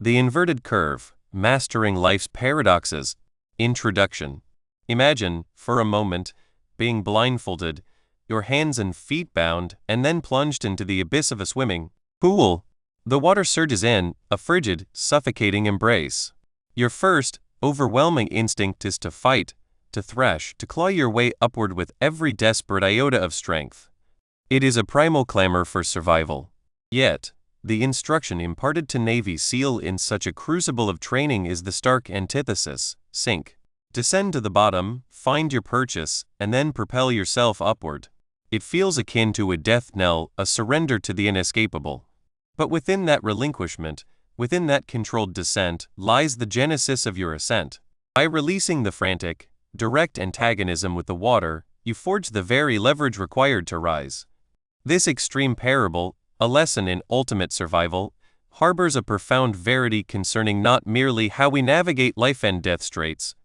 The inverted curve, mastering life's paradoxes. Introduction. Imagine, for a moment, being blindfolded, your hands and feet bound, and then plunged into the abyss of a swimming pool. The water surges in, a frigid, suffocating embrace. Your first, overwhelming instinct is to fight, to thresh, to claw your way upward with every desperate iota of strength. It is a primal clamor for survival. Yet, the instruction imparted to Navy SEAL in such a crucible of training is the stark antithesis: sink. Descend to the bottom, find your purchase, and then propel yourself upward. It feels akin to a death knell, a surrender to the inescapable. But within that relinquishment, within that controlled descent, lies the genesis of your ascent. By releasing the frantic, direct antagonism with the water, you forge the very leverage required to rise. This extreme parable, a lesson in ultimate survival, harbors a profound verity concerning not merely how we navigate life and death straits,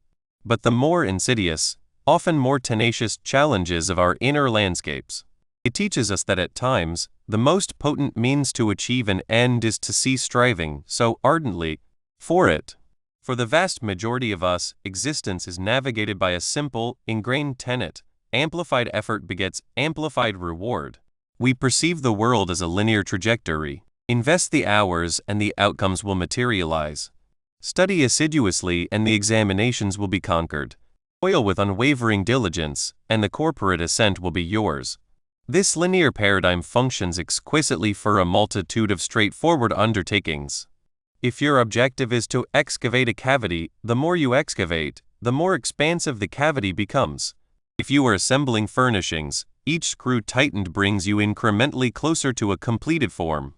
but the more insidious, often more tenacious challenges of our inner landscapes. It teaches us that at times, the most potent means to achieve an end is to cease striving so ardently for it. For the vast majority of us, existence is navigated by a simple, ingrained tenet: amplified effort begets amplified reward. We perceive the world as a linear trajectory. Invest the hours and the outcomes will materialize. Study assiduously and the examinations will be conquered. Toil with unwavering diligence, and the corporate ascent will be yours. This linear paradigm functions exquisitely for a multitude of straightforward undertakings. If your objective is to excavate a cavity, the more you excavate, the more expansive the cavity becomes. If you are assembling furnishings, each screw tightened brings you incrementally closer to a completed form.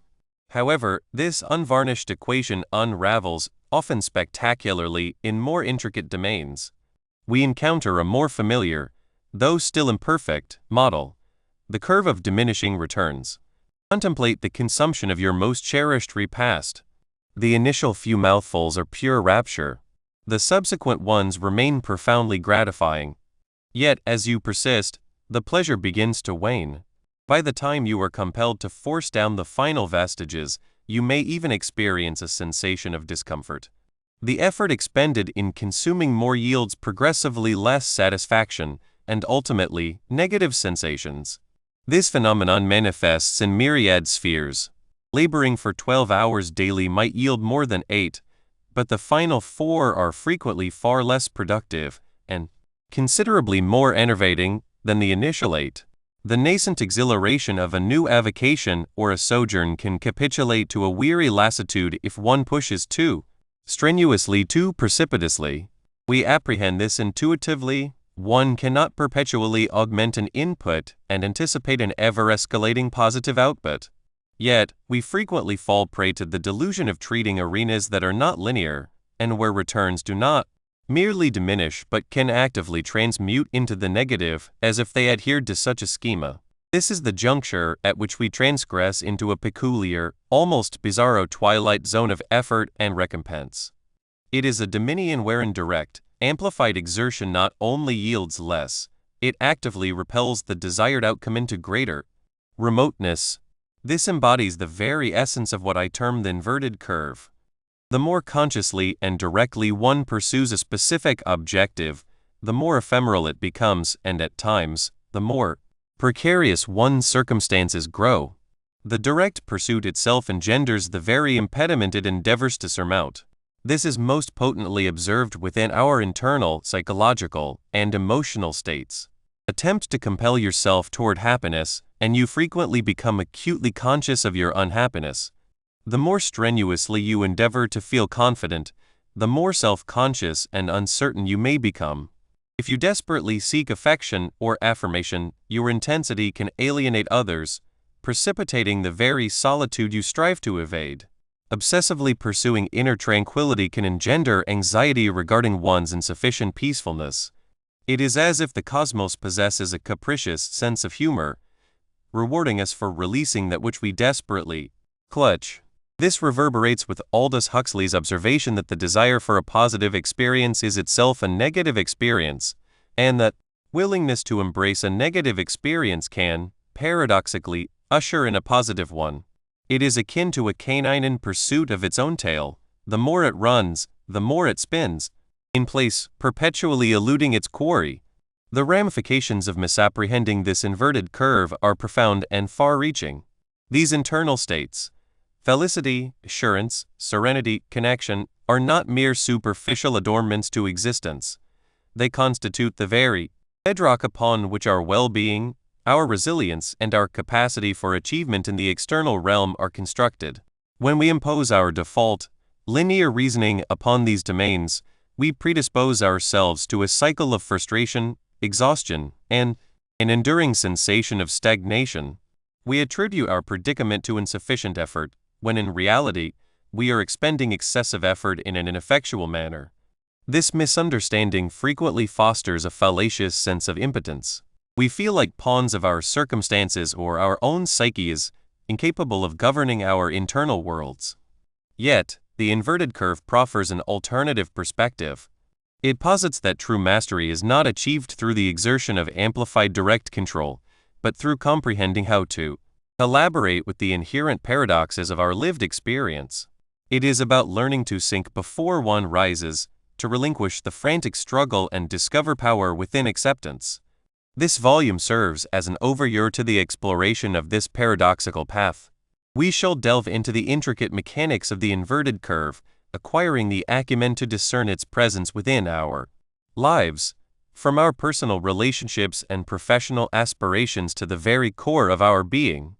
However, this unvarnished equation unravels, often spectacularly, in more intricate domains. We encounter a more familiar, though still imperfect, model: the curve of diminishing returns. Contemplate the consumption of your most cherished repast. The initial few mouthfuls are pure rapture. The subsequent ones remain profoundly gratifying. Yet, as you persist, the pleasure begins to wane. By the time you are compelled to force down the final vestiges, you may even experience a sensation of discomfort. The effort expended in consuming more yields progressively less satisfaction, and ultimately, negative sensations. This phenomenon manifests in myriad spheres. Laboring for 12 hours daily might yield more than 8, but the final 4 are frequently far less productive, and considerably more enervating, than the initial 8. The nascent exhilaration of a new avocation or a sojourn can capitulate to a weary lassitude if one pushes too strenuously, too precipitously. We apprehend this intuitively. One cannot perpetually augment an input and anticipate an ever-escalating positive output. Yet, we frequently fall prey to the delusion of treating arenas that are not linear, and where returns do not merely diminish but can actively transmute into the negative, as if they adhered to such a schema. This is the juncture at which we transgress into a peculiar, almost bizarro twilight zone of effort and recompense. It is a dominion wherein direct, amplified exertion not only yields less, it actively repels the desired outcome into greater remoteness. This embodies the very essence of what I term the inverted curve. The more consciously and directly one pursues a specific objective, the more ephemeral it becomes, and at times, the more precarious one's circumstances grow. The direct pursuit itself engenders the very impediment it endeavors to surmount. This is most potently observed within our internal, psychological, and emotional states. Attempt to compel yourself toward happiness, and you frequently become acutely conscious of your unhappiness. The more strenuously you endeavor to feel confident, the more self-conscious and uncertain you may become. If you desperately seek affection or affirmation, your intensity can alienate others, precipitating the very solitude you strive to evade. Obsessively pursuing inner tranquility can engender anxiety regarding one's insufficient peacefulness. It is as if the cosmos possesses a capricious sense of humor, rewarding us for releasing that which we desperately clutch. This reverberates with Aldous Huxley's observation that the desire for a positive experience is itself a negative experience, and that willingness to embrace a negative experience can, paradoxically, usher in a positive one. It is akin to a canine in pursuit of its own tail. the more it runs, the more it spins, in place, perpetually eluding its quarry. The ramifications of misapprehending this inverted curve are profound and far-reaching. These internal states, felicity, assurance, serenity, connection, are not mere superficial adornments to existence. They constitute the very bedrock upon which our well-being, our resilience, and our capacity for achievement in the external realm are constructed. When we impose our default, linear reasoning upon these domains, we predispose ourselves to a cycle of frustration, exhaustion, and an enduring sensation of stagnation. We attribute our predicament to insufficient effort, when in reality, we are expending excessive effort in an ineffectual manner. This misunderstanding frequently fosters a fallacious sense of impotence. We feel like pawns of our circumstances or our own psyches, incapable of governing our internal worlds. Yet, the inverted curve proffers an alternative perspective. It posits that true mastery is not achieved through the exertion of amplified direct control, but through comprehending how to collaborate with the inherent paradoxes of our lived experience. It is about learning to sink before one rises, to relinquish the frantic struggle and discover power within acceptance. This volume serves as an overture to the exploration of this paradoxical path. We shall delve into the intricate mechanics of the inverted curve, acquiring the acumen to discern its presence within our lives, from our personal relationships and professional aspirations to the very core of our being.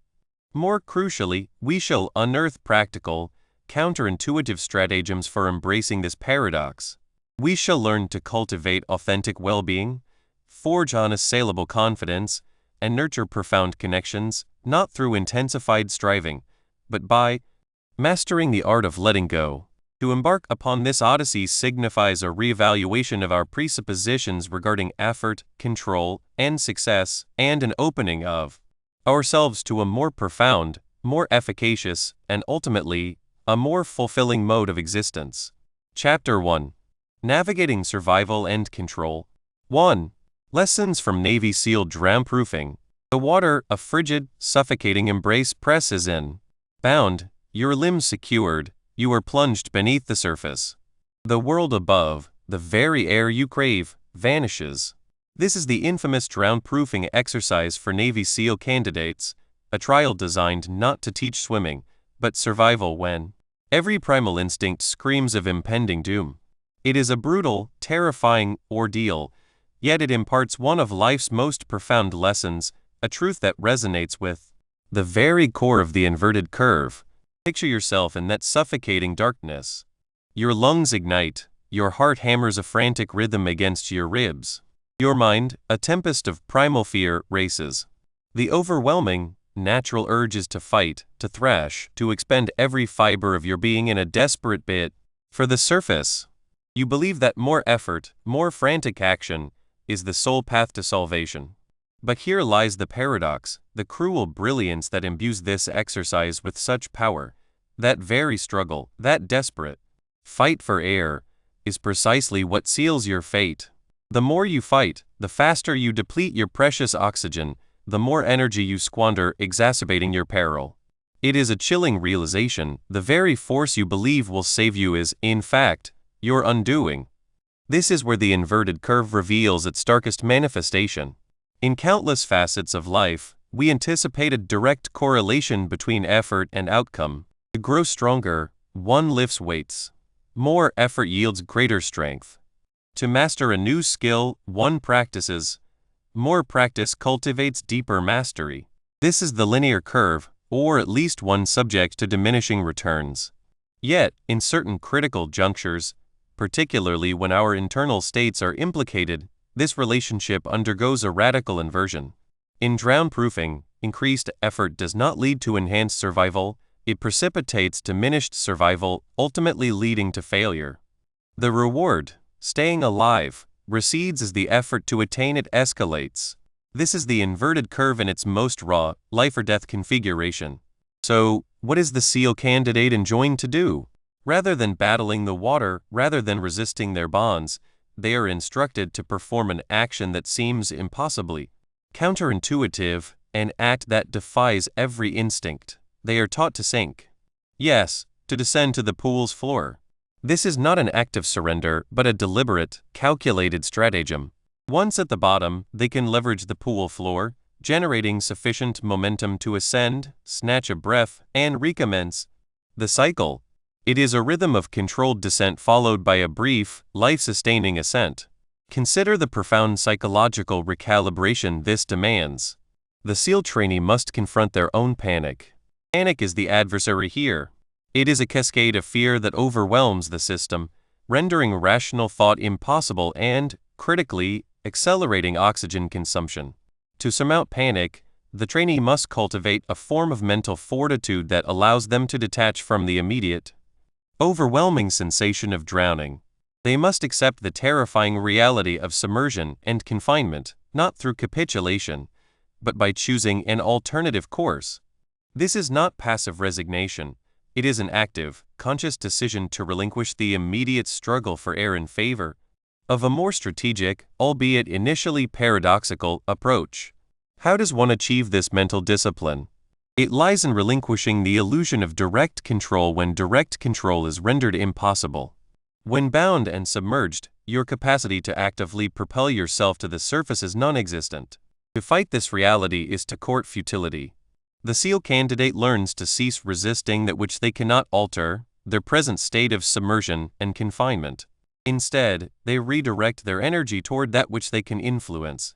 More crucially, we shall unearth practical, counterintuitive stratagems for embracing this paradox. We shall learn to cultivate authentic well-being, forge unassailable confidence, and nurture profound connections, not through intensified striving, but by mastering the art of letting go. To embark upon this odyssey signifies a reevaluation of our presuppositions regarding effort, control, and success, and an opening of ourselves to a more profound, more efficacious, and ultimately, a more fulfilling mode of existence. Chapter 1. Navigating Survival and Control. 1. Lessons from Navy SEAL drown-proofing. The water, a frigid, suffocating embrace, presses in. Bound, your limbs secured, you are plunged beneath the surface. The world above, the very air you crave, vanishes. This is the infamous drown-proofing exercise for Navy SEAL candidates, a trial designed not to teach swimming, but survival when every primal instinct screams of impending doom. It is a brutal, terrifying ordeal, yet it imparts one of life's most profound lessons, a truth that resonates with the very core of the inverted curve. Picture yourself in that suffocating darkness. Your lungs ignite, your heart hammers a frantic rhythm against your ribs. Your mind, a tempest of primal fear, races. The overwhelming, natural urge is to fight, to thrash, to expend every fiber of your being in a desperate bid for the surface. You believe that more effort, more frantic action, is the sole path to salvation. But here lies the paradox, the cruel brilliance that imbues this exercise with such power. That very struggle, that desperate fight for air, is precisely what seals your fate. The more you fight, the faster you deplete your precious oxygen, the more energy you squander, exacerbating your peril. It is a chilling realization. The very force you believe will save you is, in fact, your undoing. This is where the inverted curve reveals its starkest manifestation. In countless facets of life, we anticipate a direct correlation between effort and outcome. To grow stronger, one lifts weights. More effort yields greater strength. To master a new skill, one practices. More practice cultivates deeper mastery. This is the linear curve, or at least one subject to diminishing returns. Yet, in certain critical junctures, particularly when our internal states are implicated, this relationship undergoes a radical inversion. In drown-proofing, increased effort does not lead to enhanced survival, it precipitates diminished survival, ultimately leading to failure. The reward, staying alive, recedes as the effort to attain it escalates. This is the inverted curve in its most raw, life-or-death configuration. So, what is the SEAL candidate enjoined to do? Rather than battling the water, rather than resisting their bonds, they are instructed to perform an action that seems impossibly counterintuitive, an act that defies every instinct. They are taught to sink. Yes, to descend to the pool's floor. This is not an act of surrender, but a deliberate, calculated stratagem. Once at the bottom, they can leverage the pool floor, generating sufficient momentum to ascend, snatch a breath, and recommence the cycle. It is a rhythm of controlled descent followed by a brief, life-sustaining ascent. Consider the profound psychological recalibration this demands. The SEAL trainee must confront their own panic. Panic is the adversary here. It is a cascade of fear that overwhelms the system, rendering rational thought impossible and, critically, accelerating oxygen consumption. To surmount panic, the trainee must cultivate a form of mental fortitude that allows them to detach from the immediate, overwhelming sensation of drowning. They must accept the terrifying reality of submersion and confinement, not through capitulation, but by choosing an alternative course. This is not passive resignation. It is an active, conscious decision to relinquish the immediate struggle for air in favor of a more strategic, albeit initially paradoxical, approach. How does one achieve this mental discipline? It lies in relinquishing the illusion of direct control when direct control is rendered impossible. When bound and submerged, your capacity to actively propel yourself to the surface is non-existent. To fight this reality is to court futility. The SEAL candidate learns to cease resisting that which they cannot alter, their present state of submersion and confinement. Instead, they redirect their energy toward that which they can influence,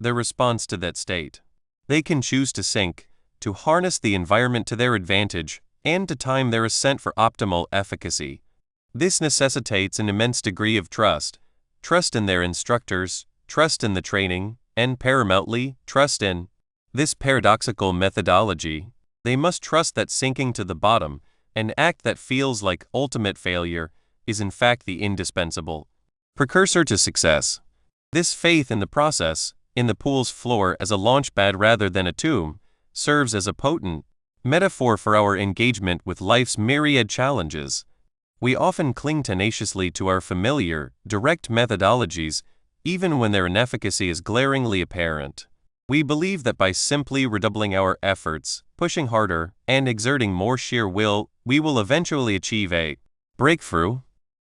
their response to that state. They can choose to sink, to harness the environment to their advantage, and to time their ascent for optimal efficacy. This necessitates an immense degree of trust in their instructors, trust in the training, and paramountly, trust in this paradoxical methodology. They must trust that sinking to the bottom, an act that feels like ultimate failure, is in fact the indispensable precursor to success. This faith in the process, in the pool's floor as a launchpad rather than a tomb, serves as a potent metaphor for our engagement with life's myriad challenges. We often cling tenaciously to our familiar, direct methodologies, even when their inefficacy is glaringly apparent. We believe that by simply redoubling our efforts, pushing harder, and exerting more sheer will, we will eventually achieve a breakthrough.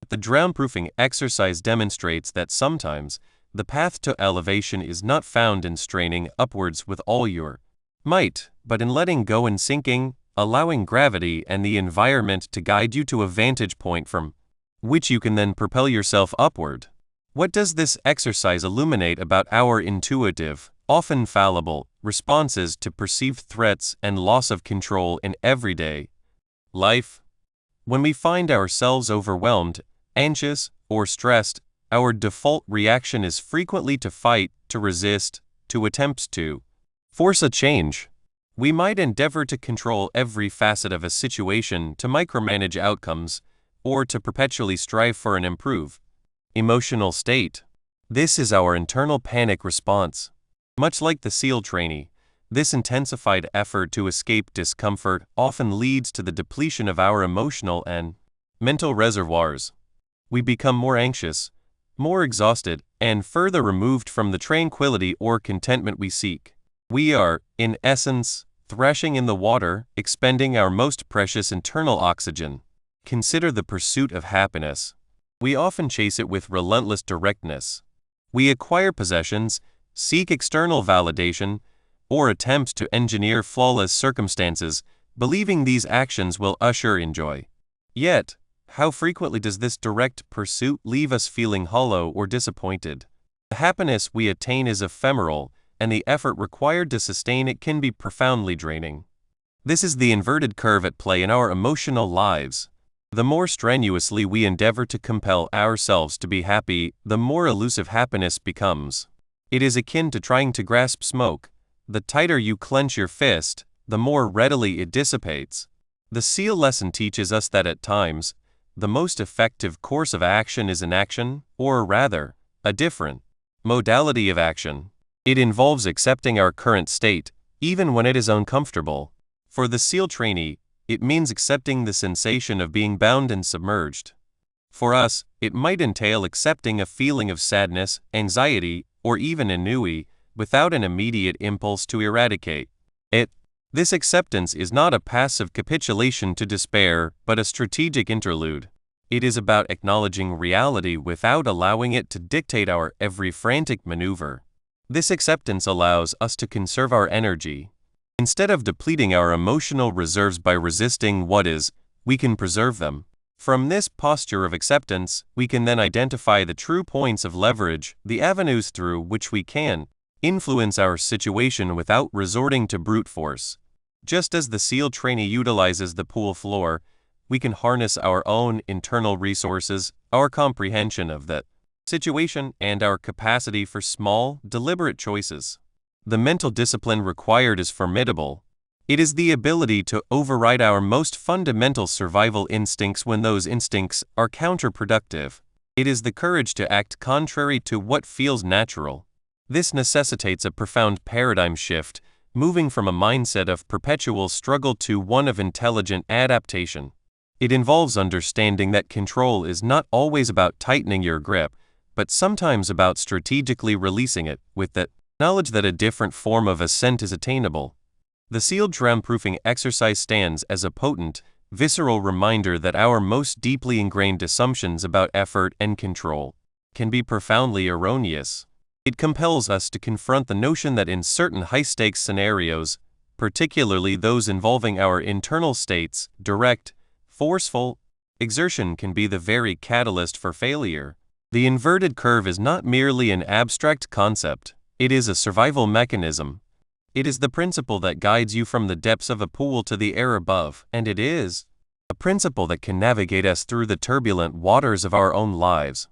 The drown-proofing exercise demonstrates that sometimes the path to elevation is not found in straining upwards with all your might, but in letting go and sinking, allowing gravity and the environment to guide you to a vantage point from which you can then propel yourself upward. What does this exercise illuminate about our intuitive, often fallible, responses to perceived threats and loss of control in everyday life? When we find ourselves overwhelmed, anxious, or stressed, our default reaction is frequently to fight, to resist, to attempt to force a change. We might endeavor to control every facet of a situation, to micromanage outcomes, or to perpetually strive for an improved emotional state. This is our internal panic response. Much like the SEAL trainee, this intensified effort to escape discomfort often leads to the depletion of our emotional and mental reservoirs. We become more anxious, more exhausted, and further removed from the tranquility or contentment we seek. We are, in essence, thrashing in the water, expending our most precious internal oxygen. Consider the pursuit of happiness. We often chase it with relentless directness. We acquire possessions, seek external validation, or attempt to engineer flawless circumstances, believing these actions will usher in joy. Yet, how frequently does this direct pursuit leave us feeling hollow or disappointed? The happiness we attain is ephemeral, and the effort required to sustain it can be profoundly draining. This is the inverted curve at play in our emotional lives. The more strenuously we endeavor to compel ourselves to be happy, the more elusive happiness becomes. It is akin to trying to grasp smoke. The tighter you clench your fist, the more readily it dissipates. The SEAL lesson teaches us that at times, the most effective course of action is inaction, or rather, a different modality of action. It involves accepting our current state, even when it is uncomfortable. For the SEAL trainee, it means accepting the sensation of being bound and submerged. For us, it might entail accepting a feeling of sadness, anxiety, or even ennui, without an immediate impulse to eradicate it. This acceptance is not a passive capitulation to despair, but a strategic interlude. It is about acknowledging reality without allowing it to dictate our every frantic maneuver. This acceptance allows us to conserve our energy. Instead of depleting our emotional reserves by resisting what is, we can preserve them. From this posture of acceptance, we can then identify the true points of leverage, the avenues through which we can influence our situation without resorting to brute force. Just as the SEAL trainee utilizes the pool floor, we can harness our own internal resources, our comprehension of the situation, and our capacity for small, deliberate choices. The mental discipline required is formidable. It is the ability to override our most fundamental survival instincts when those instincts are counterproductive. It is the courage to act contrary to what feels natural. This necessitates a profound paradigm shift, moving from a mindset of perpetual struggle to one of intelligent adaptation. It involves understanding that control is not always about tightening your grip, but sometimes about strategically releasing it, with the knowledge that a different form of ascent is attainable. The SEAL drown-proofing exercise stands as a potent, visceral reminder that our most deeply ingrained assumptions about effort and control can be profoundly erroneous. It compels us to confront the notion that in certain high-stakes scenarios, particularly those involving our internal states, direct, forceful exertion can be the very catalyst for failure. The inverted curve is not merely an abstract concept, it is a survival mechanism. It is the principle that guides you from the depths of a pool to the air above, and it is a principle that can navigate us through the turbulent waters of our own lives.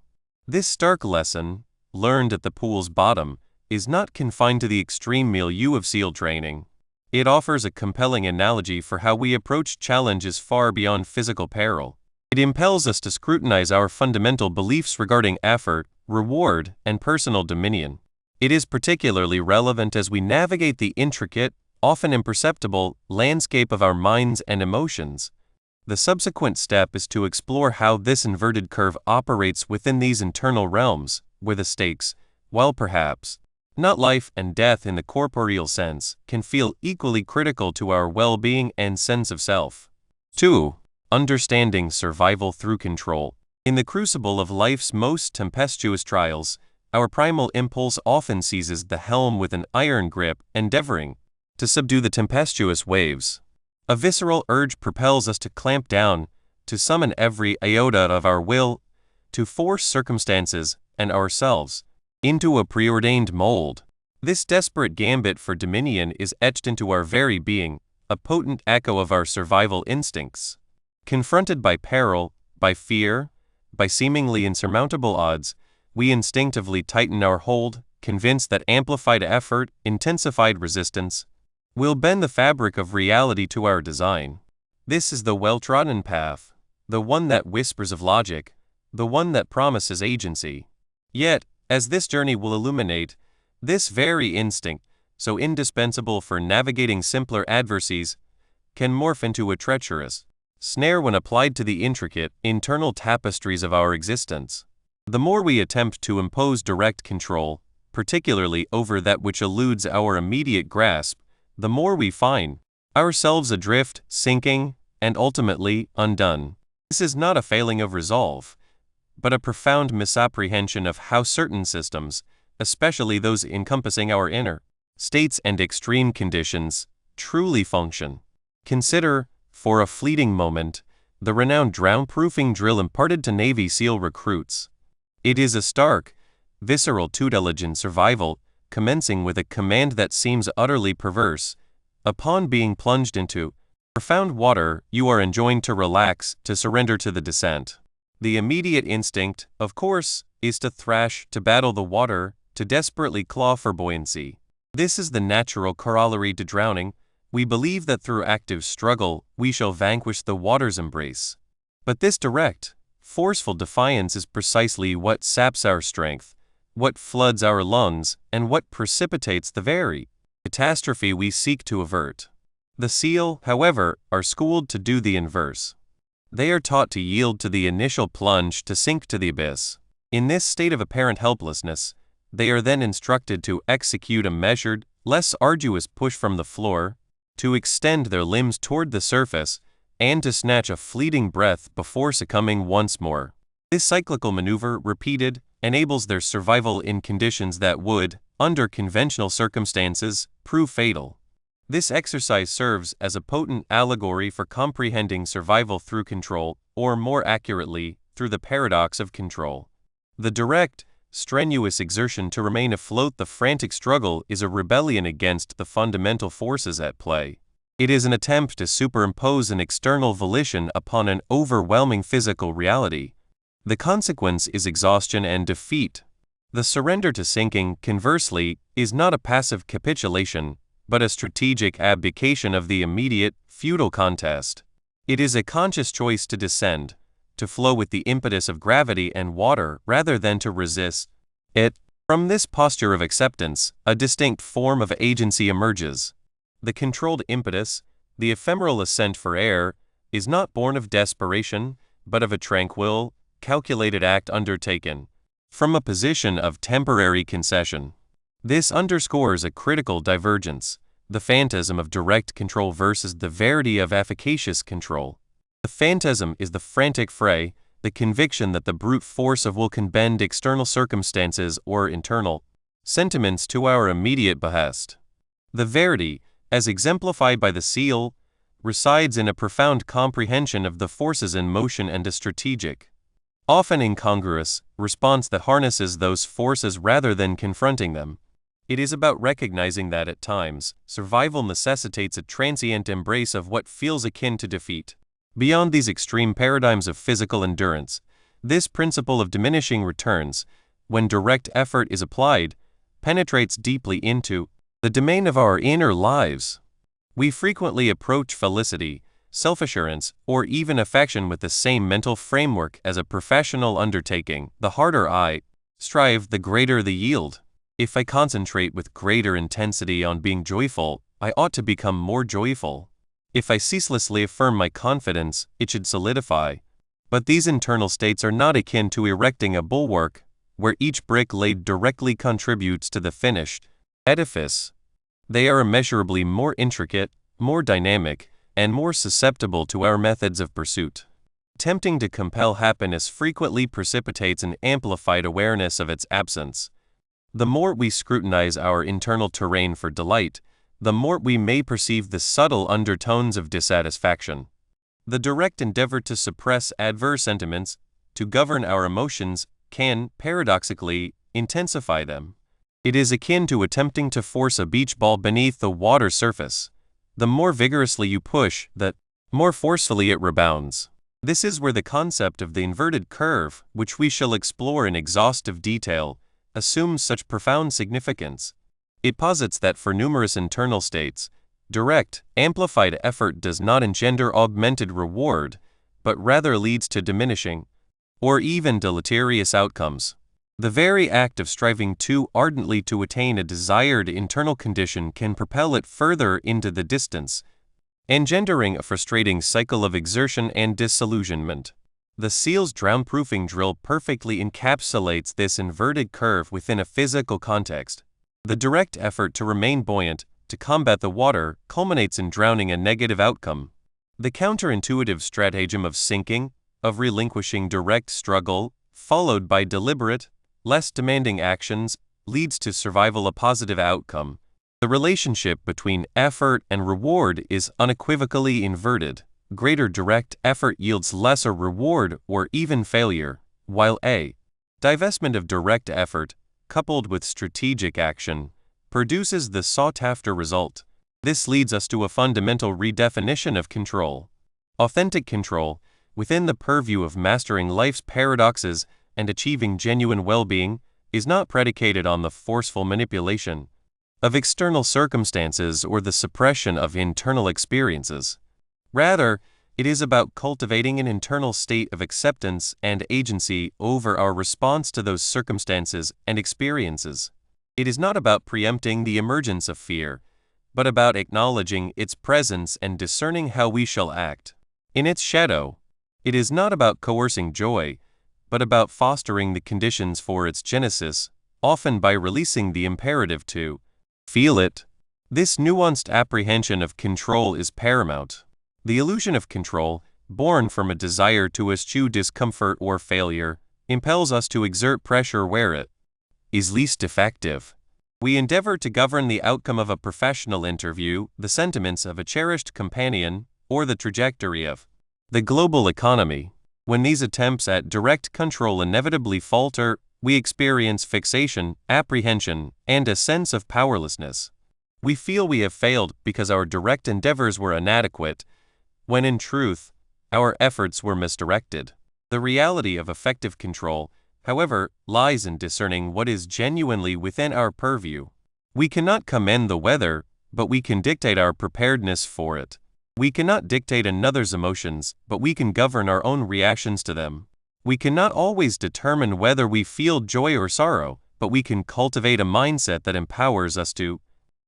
This stark lesson, learned at the pool's bottom, is not confined to the extreme milieu of SEAL training. It offers a compelling analogy for how we approach challenges far beyond physical peril. It impels us to scrutinize our fundamental beliefs regarding effort, reward, and personal dominion. It is particularly relevant as we navigate the intricate, often imperceptible, landscape of our minds and emotions. The subsequent step is to explore how this inverted curve operates within these internal realms, where the stakes, while perhaps not life and death in the corporeal sense, can feel equally critical to our well-being and sense of self. 2. Understanding survival through control. In the crucible of life's most tempestuous trials, our primal impulse often seizes the helm with an iron grip, endeavoring to subdue the tempestuous waves. A visceral urge propels us to clamp down, to summon every iota of our will, to force circumstances and ourselves into a preordained mold. This desperate gambit for dominion is etched into our very being, a potent echo of our survival instincts. Confronted by peril, by fear, by seemingly insurmountable odds, we instinctively tighten our hold, convinced that amplified effort, intensified resistance, will bend the fabric of reality to our design. This is the well-trodden path, the one that whispers of logic, the one that promises agency. Yet, as this journey will illuminate, this very instinct, so indispensable for navigating simpler adversities, can morph into a treacherous snare when applied to the intricate, internal tapestries of our existence. The more we attempt to impose direct control, particularly over that which eludes our immediate grasp, the more we find ourselves adrift, sinking, and ultimately undone. This is not a failing of resolve, but a profound misapprehension of how certain systems, especially those encompassing our inner states and extreme conditions, truly function. Consider, for a fleeting moment, the renowned drown-proofing drill imparted to Navy SEAL recruits. It is a stark, visceral tutelage in survival, commencing with a command that seems utterly perverse. Upon being plunged into profound water, you are enjoined to relax, to surrender to the descent. The immediate instinct, of course, is to thrash, to battle the water, to desperately claw for buoyancy. This is the natural corollary to drowning. We believe that through active struggle, we shall vanquish the water's embrace. But this direct, forceful defiance is precisely what saps our strength, what floods our lungs, and what precipitates the very catastrophe we seek to avert. The SEAL, however, are schooled to do the inverse. They are taught to yield to the initial plunge, to sink to the abyss. In this state of apparent helplessness, they are then instructed to execute a measured, less arduous push from the floor, to extend their limbs toward the surface, and to snatch a fleeting breath before succumbing once more. This cyclical maneuver, repeated, enables their survival in conditions that would, under conventional circumstances, prove fatal. This exercise serves as a potent allegory for comprehending survival through control, or more accurately, through the paradox of control. The direct, strenuous exertion to remain afloat, the frantic struggle, is a rebellion against the fundamental forces at play. It is an attempt to superimpose an external volition upon an overwhelming physical reality. The consequence is exhaustion and defeat. The surrender to sinking, conversely, is not a passive capitulation, but a strategic abdication of the immediate, futile contest. It is a conscious choice to descend, to flow with the impetus of gravity and water rather than to resist it. From this posture of acceptance, a distinct form of agency emerges. The controlled impetus, the ephemeral ascent for air, is not born of desperation, but of a tranquil, calculated act undertaken from a position of temporary concession. This underscores a critical divergence, the phantasm of direct control versus the verity of efficacious control. The phantasm is the frantic fray, the conviction that the brute force of will can bend external circumstances or internal sentiments to our immediate behest. The verity, as exemplified by the seal, resides in a profound comprehension of the forces in motion and a strategic, often incongruous, response that harnesses those forces rather than confronting them. It is about recognizing that at times, survival necessitates a transient embrace of what feels akin to defeat. Beyond these extreme paradigms of physical endurance, this principle of diminishing returns, when direct effort is applied, penetrates deeply into the domain of our inner lives. We frequently approach felicity, self-assurance, or even affection with the same mental framework as a professional undertaking. The harder I strive, the greater the yield. If I concentrate with greater intensity on being joyful, I ought to become more joyful. If I ceaselessly affirm my confidence, it should solidify. But these internal states are not akin to erecting a bulwark, where each brick laid directly contributes to the finished edifice. They are immeasurably more intricate, more dynamic, and more susceptible to our methods of pursuit. Attempting to compel happiness frequently precipitates an amplified awareness of its absence. The more we scrutinize our internal terrain for delight, the more we may perceive the subtle undertones of dissatisfaction. The direct endeavor to suppress adverse sentiments, to govern our emotions, can, paradoxically, intensify them. It is akin to attempting to force a beach ball beneath the water surface. The more vigorously you push, the more forcefully it rebounds. This is where the concept of the inverted curve, which we shall explore in exhaustive detail, assumes such profound significance. It posits that for numerous internal states, direct, amplified effort does not engender augmented reward, but rather leads to diminishing, or even deleterious outcomes. The very act of striving too ardently to attain a desired internal condition can propel it further into the distance, engendering a frustrating cycle of exertion and disillusionment. The SEAL's drown-proofing drill perfectly encapsulates this inverted curve within a physical context. The direct effort to remain buoyant, to combat the water, culminates in drowning, a negative outcome. The counterintuitive stratagem of sinking, of relinquishing direct struggle, followed by deliberate, less demanding actions, leads to survival, a positive outcome. The relationship between effort and reward is unequivocally inverted. Greater direct effort yields lesser reward or even failure, while a divestment of direct effort, coupled with strategic action, produces the sought-after result. This leads us to a fundamental redefinition of control. Authentic control, within the purview of mastering life's paradoxes and achieving genuine well-being, is not predicated on the forceful manipulation of external circumstances or the suppression of internal experiences. Rather, it is about cultivating an internal state of acceptance and agency over our response to those circumstances and experiences. It is not about preempting the emergence of fear, but about acknowledging its presence and discerning how we shall act in its shadow. It is not about coercing joy, but about fostering the conditions for its genesis, often by releasing the imperative to feel it. This nuanced apprehension of control is paramount. The illusion of control, born from a desire to eschew discomfort or failure, impels us to exert pressure where it is least effective. We endeavor to govern the outcome of a professional interview, the sentiments of a cherished companion, or the trajectory of the global economy. When these attempts at direct control inevitably falter, we experience fixation, apprehension, and a sense of powerlessness. We feel we have failed because our direct endeavors were inadequate, when in truth, our efforts were misdirected. The reality of effective control, however, lies in discerning what is genuinely within our purview. We cannot command the weather, but we can dictate our preparedness for it. We cannot dictate another's emotions, but we can govern our own reactions to them. We cannot always determine whether we feel joy or sorrow, but we can cultivate a mindset that empowers us to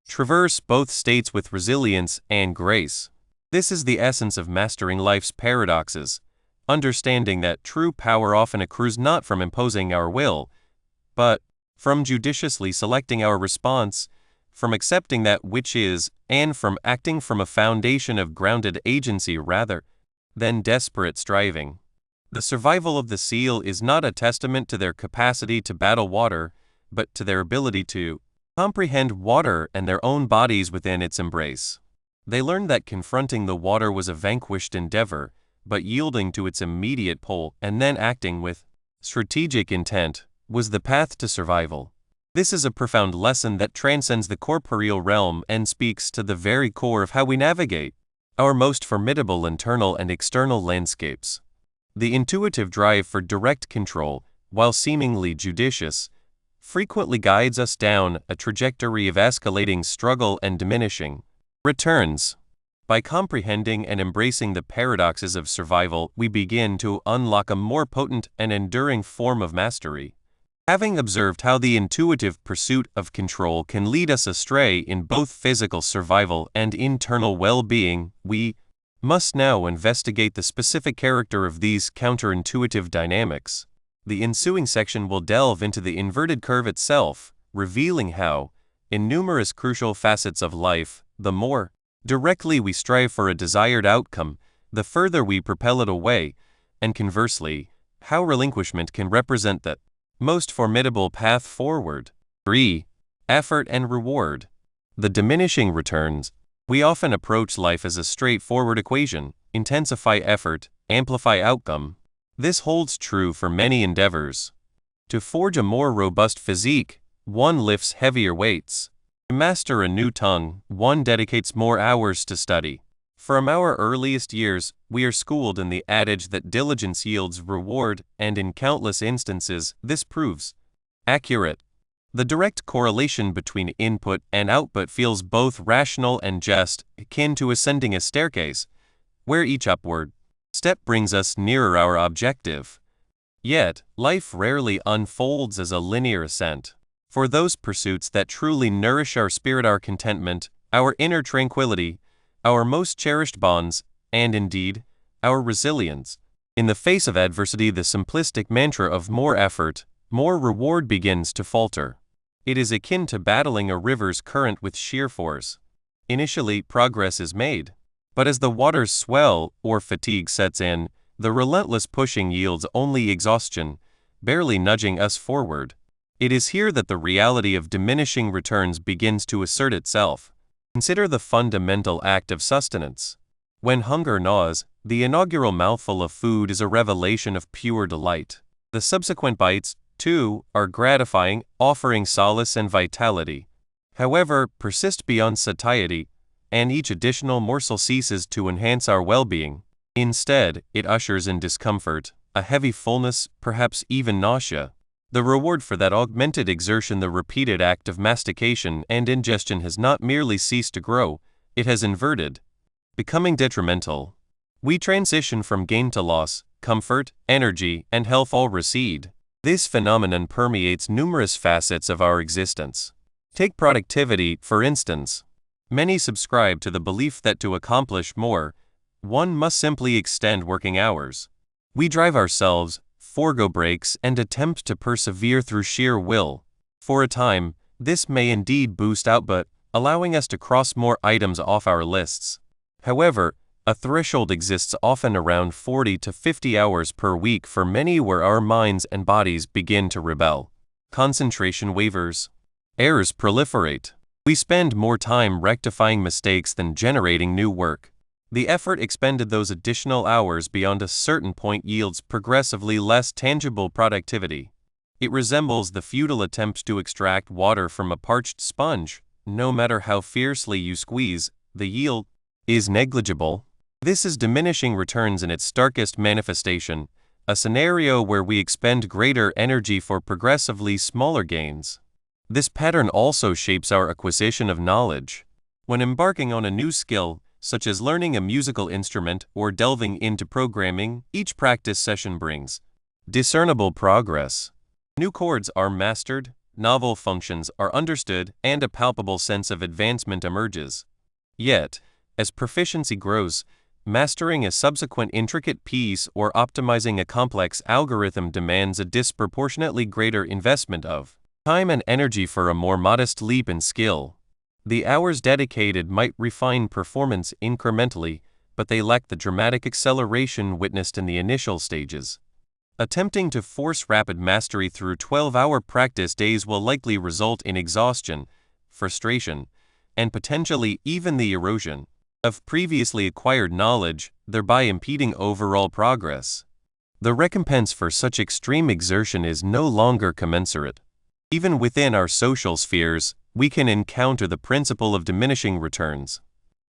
traverse both states with resilience and grace. This is the essence of mastering life's paradoxes, understanding that true power often accrues not from imposing our will, but from judiciously selecting our response, from accepting that which is, and from acting from a foundation of grounded agency rather than desperate striving. The survival of the seal is not a testament to their capacity to battle water, but to their ability to comprehend water and their own bodies within its embrace. They learned that confronting the water was a vanquished endeavor, but yielding to its immediate pull and then acting with strategic intent was the path to survival. This is a profound lesson that transcends the corporeal realm and speaks to the very core of how we navigate our most formidable internal and external landscapes. The intuitive drive for direct control, while seemingly judicious, frequently guides us down a trajectory of escalating struggle and diminishing returns. By comprehending and embracing the paradoxes of survival, we begin to unlock a more potent and enduring form of mastery. Having observed how the intuitive pursuit of control can lead us astray in both physical survival and internal well-being, we must now investigate the specific character of these counterintuitive dynamics. The ensuing section will delve into the inverted curve itself, revealing how, in numerous crucial facets of life, the more directly we strive for a desired outcome, the further we propel it away, and conversely, how relinquishment can represent the most formidable path forward. 3. Effort and reward. The diminishing returns. We often approach life as a straightforward equation: intensify effort, amplify outcome. This holds true for many endeavors. To forge a more robust physique, one lifts heavier weights. To master a new tongue, one dedicates more hours to study. From our earliest years, we are schooled in the adage that diligence yields reward, and in countless instances, this proves accurate. The direct correlation between input and output feels both rational and just, akin to ascending a staircase, where each upward step brings us nearer our objective. Yet, life rarely unfolds as a linear ascent. For those pursuits that truly nourish our spirit, our contentment, our inner tranquility, our most cherished bonds, and indeed, our resilience. In the face of adversity, the simplistic mantra of more effort, more reward begins to falter. It is akin to battling a river's current with sheer force. Initially, progress is made, but as the waters swell or fatigue sets in, the relentless pushing yields only exhaustion, barely nudging us forward. It is here that the reality of diminishing returns begins to assert itself. Consider the fundamental act of sustenance. When hunger gnaws, the inaugural mouthful of food is a revelation of pure delight. The subsequent bites, too, are gratifying, offering solace and vitality. However, persist beyond satiety, and each additional morsel ceases to enhance our well-being. Instead, it ushers in discomfort, a heavy fullness, perhaps even nausea. The reward for that augmented exertion, the repeated act of mastication and ingestion, has not merely ceased to grow, it has inverted, becoming detrimental. We transition from gain to loss, comfort, energy, and health all recede. This phenomenon permeates numerous facets of our existence. Take productivity, for instance. Many subscribe to the belief that to accomplish more, one must simply extend working hours. We drive ourselves, forego breaks, and attempt to persevere through sheer will. For a time, this may indeed boost output, allowing us to cross more items off our lists. However, A threshold exists often around 40 to 50 hours per week for many where our minds and bodies begin to rebel. Concentration wavers. Errors proliferate. We spend more time rectifying mistakes than generating new work. The effort expended those additional hours beyond a certain point yields progressively less tangible productivity. It resembles the futile attempt to extract water from a parched sponge. No matter how fiercely you squeeze, the yield is negligible. This is diminishing returns in its starkest manifestation, a scenario where we expend greater energy for progressively smaller gains. This pattern also shapes our acquisition of knowledge. When embarking on a new skill, such as learning a musical instrument or delving into programming, each practice session brings discernible progress. New chords are mastered, novel functions are understood, and a palpable sense of advancement emerges. Yet, as proficiency grows, mastering a subsequent intricate piece or optimizing a complex algorithm demands a disproportionately greater investment of time and energy for a more modest leap in skill. The hours dedicated might refine performance incrementally, but they lack the dramatic acceleration witnessed in the initial stages. Attempting to force rapid mastery through 12-hour practice days will likely result in exhaustion, frustration, and potentially even the erosion of previously acquired knowledge, thereby impeding overall progress. The recompense for such extreme exertion is no longer commensurate. Even within our social spheres, we can encounter the principle of diminishing returns.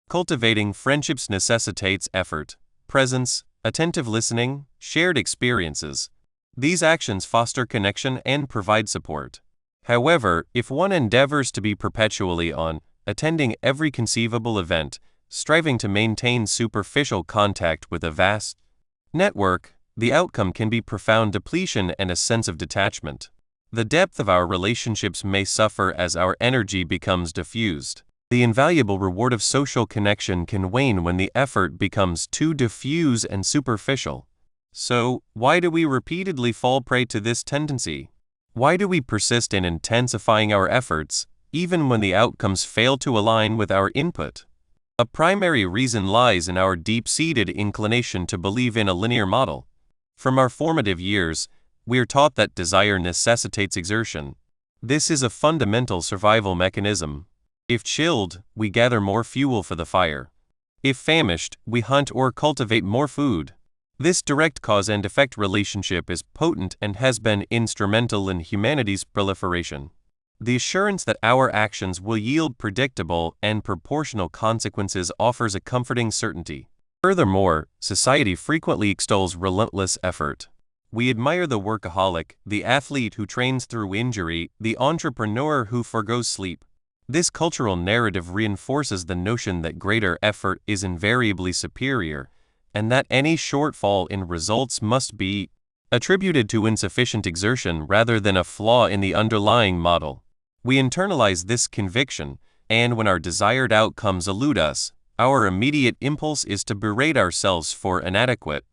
Cultivating friendships necessitates effort, presence, attentive listening, shared experiences. These actions foster connection and provide support. However, if one endeavors to be perpetually on, attending every conceivable event, striving to maintain superficial contact with a vast network, the outcome can be profound depletion and a sense of detachment. The depth of our relationships may suffer as our energy becomes diffused. The invaluable reward of social connection can wane when the effort becomes too diffuse and superficial. So, why do we repeatedly fall prey to this tendency? Why do we persist in intensifying our efforts, even when the outcomes fail to align with our input? A primary reason lies in our deep-seated inclination to believe in a linear model. From our formative years, we are taught that desire necessitates exertion. This is a fundamental survival mechanism. If chilled, we gather more fuel for the fire. If famished, we hunt or cultivate more food. This direct cause and effect relationship is potent and has been instrumental in humanity's proliferation. The assurance that our actions will yield predictable and proportional consequences offers a comforting certainty. Furthermore, society frequently extols relentless effort. We admire the workaholic, the athlete who trains through injury, the entrepreneur who forgoes sleep. This cultural narrative reinforces the notion that greater effort is invariably superior, and that any shortfall in results must be attributed to insufficient exertion rather than a flaw in the underlying model. We internalize this conviction, and when our desired outcomes elude us, our immediate impulse is to berate ourselves for inadequate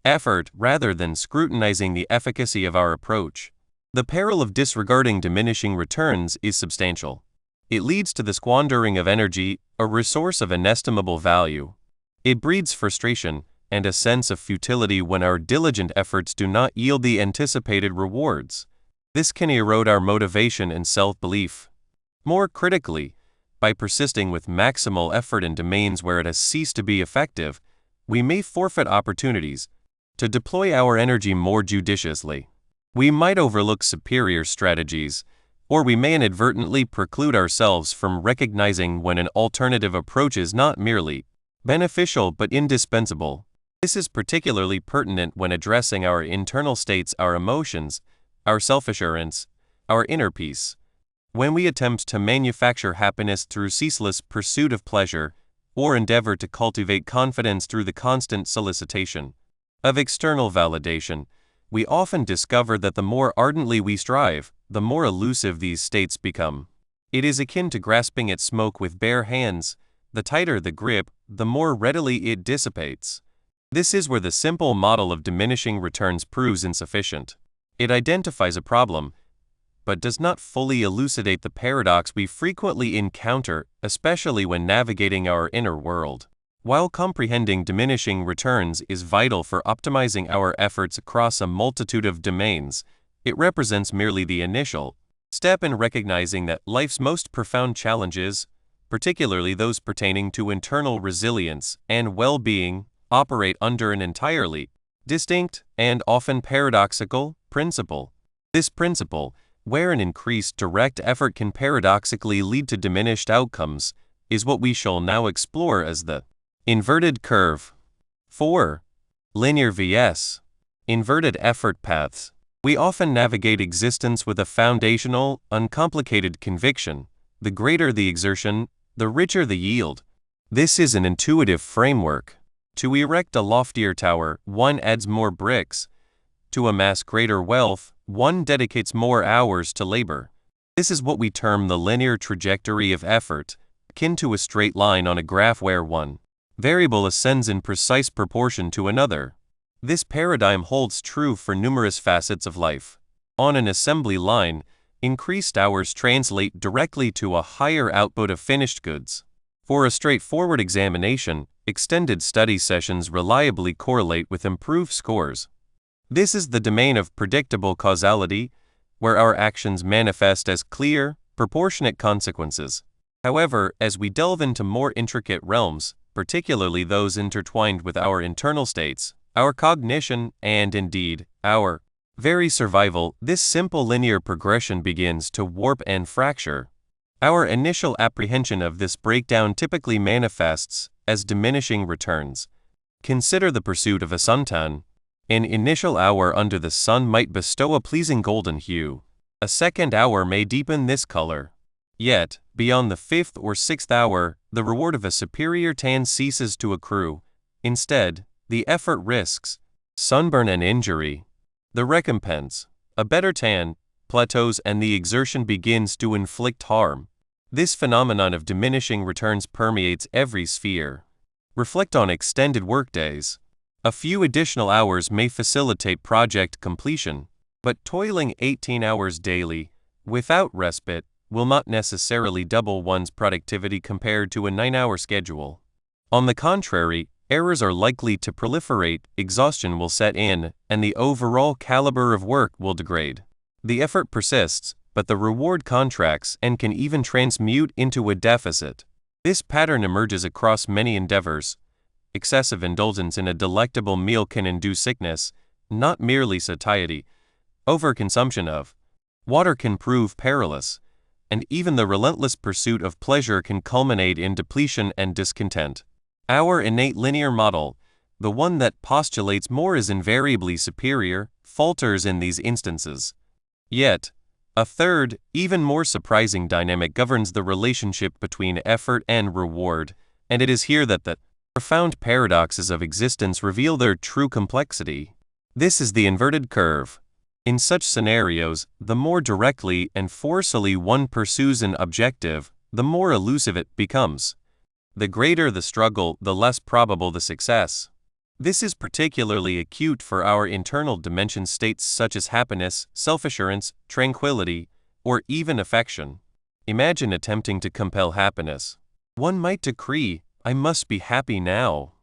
effort rather than scrutinizing the efficacy of our approach. The peril of disregarding diminishing returns is substantial. It leads to the squandering of energy, a resource of inestimable value. It breeds frustration and a sense of futility when our diligent efforts do not yield the anticipated rewards. This can erode our motivation and self-belief. More critically, by persisting with maximal effort in domains where it has ceased to be effective, we may forfeit opportunities to deploy our energy more judiciously. We might overlook superior strategies, or we may inadvertently preclude ourselves from recognizing when an alternative approach is not merely beneficial but indispensable. This is particularly pertinent when addressing our internal states, our emotions, our self-assurance, our inner peace. When we attempt to manufacture happiness through ceaseless pursuit of pleasure, or endeavor to cultivate confidence through the constant solicitation of external validation, we often discover that the more ardently we strive, the more elusive these states become. It is akin to grasping at smoke with bare hands. The tighter the grip, the more readily it dissipates. This is where the simple model of diminishing returns proves insufficient. It identifies a problem, but does not fully elucidate the paradox we frequently encounter, especially when navigating our inner world. While comprehending diminishing returns is vital for optimizing our efforts across a multitude of domains, it represents merely the initial step in recognizing that life's most profound challenges, particularly those pertaining to internal resilience and well-being, operate under an entirely distinct and often paradoxical principle. This principle, where an increased direct effort can paradoxically lead to diminished outcomes, is what we shall now explore as the inverted curve. 4. Linear vs. inverted effort paths. We often navigate existence with a foundational, uncomplicated conviction: the greater the exertion, the richer the yield. This is an intuitive framework. To erect a loftier tower, one adds more bricks. To amass greater wealth, one dedicates more hours to labor. This is what we term the linear trajectory of effort, akin to a straight line on a graph where one variable ascends in precise proportion to another. This paradigm holds true for numerous facets of life. On an assembly line, increased hours translate directly to a higher output of finished goods. For a straightforward examination, extended study sessions reliably correlate with improved scores. This is the domain of predictable causality, where our actions manifest as clear, proportionate consequences. However, as we delve into more intricate realms, particularly those intertwined with our internal states, our cognition, and indeed, our very survival, this simple linear progression begins to warp and fracture. Our initial apprehension of this breakdown typically manifests as diminishing returns. Consider the pursuit of a suntan. An initial hour under the sun might bestow a pleasing golden hue. A second hour may deepen this color. Yet, beyond the fifth or sixth hour, the reward of a superior tan ceases to accrue. Instead, the effort risks sunburn and injury. The recompense, a better tan, plateaus and the exertion begins to inflict harm. This phenomenon of diminishing returns permeates every sphere. Reflect on extended workdays. A few additional hours may facilitate project completion, but toiling 18 hours daily, without respite, will not necessarily double one's productivity compared to a 9-hour schedule. On the contrary, errors are likely to proliferate, exhaustion will set in, and the overall caliber of work will degrade. The effort persists, but the reward contracts and can even transmute into a deficit. This pattern emerges across many endeavors. Excessive indulgence in a delectable meal can induce sickness, not merely satiety. Overconsumption of water can prove perilous, and even the relentless pursuit of pleasure can culminate in depletion and discontent. Our innate linear model, the one that postulates more is invariably superior, falters in these instances. Yet, a third, even more surprising dynamic governs the relationship between effort and reward, and it is here that the profound paradoxes of existence reveal their true complexity. This is the inverted curve. In such scenarios, the more directly and forcefully one pursues an objective, the more elusive it becomes. The greater the struggle, the less probable the success. This is particularly acute for our internal dimension states such as happiness, self-assurance, tranquility, or even affection. Imagine attempting to compel happiness. One might decree, "I must be happy now."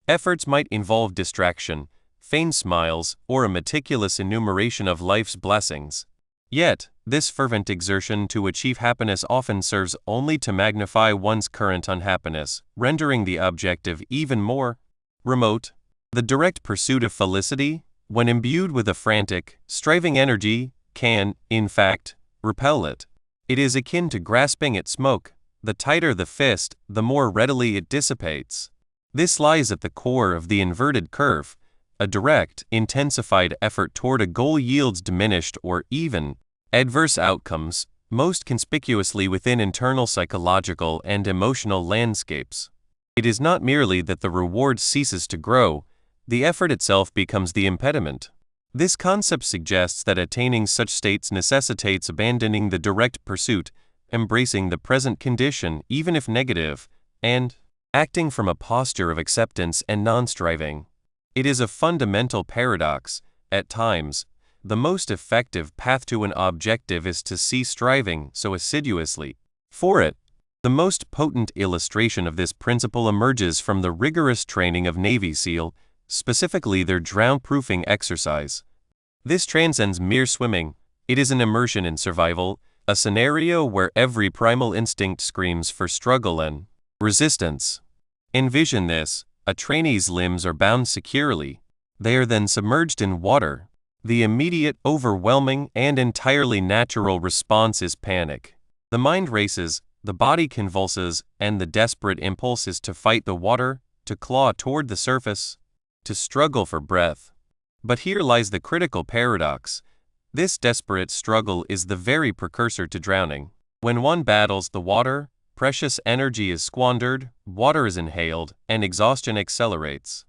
Efforts might involve distraction, feigned smiles, or a meticulous enumeration of life's blessings. Yet, this fervent exertion to achieve happiness often serves only to magnify one's current unhappiness, rendering the objective even more remote. The direct pursuit of felicity, when imbued with a frantic, striving energy, can, in fact, repel it. It is akin to grasping at smoke. The tighter the fist, the more readily it dissipates. This lies at the core of the inverted curve. A direct, intensified effort toward a goal yields diminished or even adverse outcomes, most conspicuously within internal psychological and emotional landscapes. It is not merely that the reward ceases to grow, the effort itself becomes the impediment. This concept suggests that attaining such states necessitates abandoning the direct pursuit, embracing the present condition even if negative, and acting from a posture of acceptance and non-striving. It is a fundamental paradox. At times, the most effective path to an objective is to cease striving so assiduously for it. The most potent illustration of this principle emerges from the rigorous training of Navy SEAL, specifically their drown-proofing exercise. This transcends mere swimming. It is an immersion in survival, a scenario where every primal instinct screams for struggle and resistance. Envision this: a trainee's limbs are bound securely. They are then submerged in water. The immediate, overwhelming, and entirely natural response is panic. The mind races, the body convulses, and the desperate impulse is to fight the water, to claw toward the surface, to struggle for breath. But here lies the critical paradox. This desperate struggle is the very precursor to drowning. When one battles the water, precious energy is squandered, water is inhaled, and exhaustion accelerates.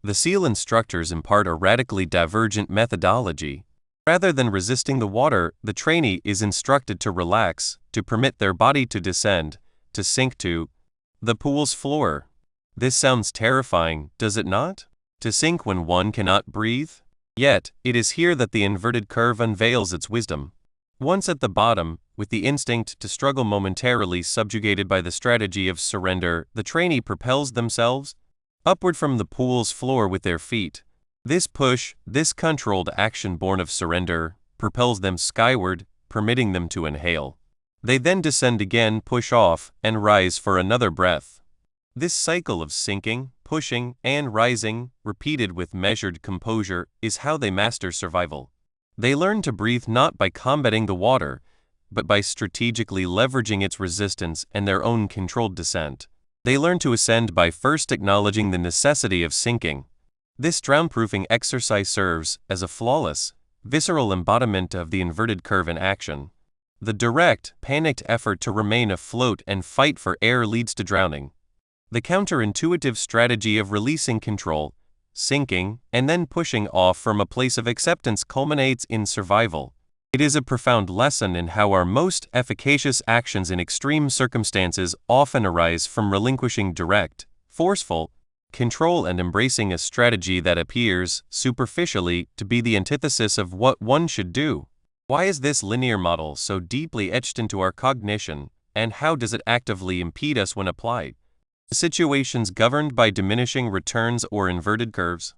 The SEAL instructors impart a radically divergent methodology. Rather than resisting the water, the trainee is instructed to relax, to permit their body to descend, to sink to the pool's floor. This sounds terrifying, does it not? To sink when one cannot breathe? Yet, it is here that the inverted curve unveils its wisdom. Once at the bottom, with the instinct to struggle momentarily subjugated by the strategy of surrender, the trainee propels themselves upward from the pool's floor with their feet. This push, this controlled action born of surrender, propels them skyward, permitting them to inhale. They then descend again, push off, and rise for another breath. This cycle of sinking, pushing, and rising, repeated with measured composure, is how they master survival. They learn to breathe not by combating the water, but by strategically leveraging its resistance and their own controlled descent. They learn to ascend by first acknowledging the necessity of sinking. This drown-proofing exercise serves as a flawless, visceral embodiment of the inverted curve in action. The direct, panicked effort to remain afloat and fight for air leads to drowning. The counterintuitive strategy of releasing control, sinking, and then pushing off from a place of acceptance culminates in survival. It is a profound lesson in how our most efficacious actions in extreme circumstances often arise from relinquishing direct, forceful control and embracing a strategy that appears, superficially, to be the antithesis of what one should do. Why is this linear model so deeply etched into our cognition, and how does it actively impede us when applied to situations governed by diminishing returns or inverted curves?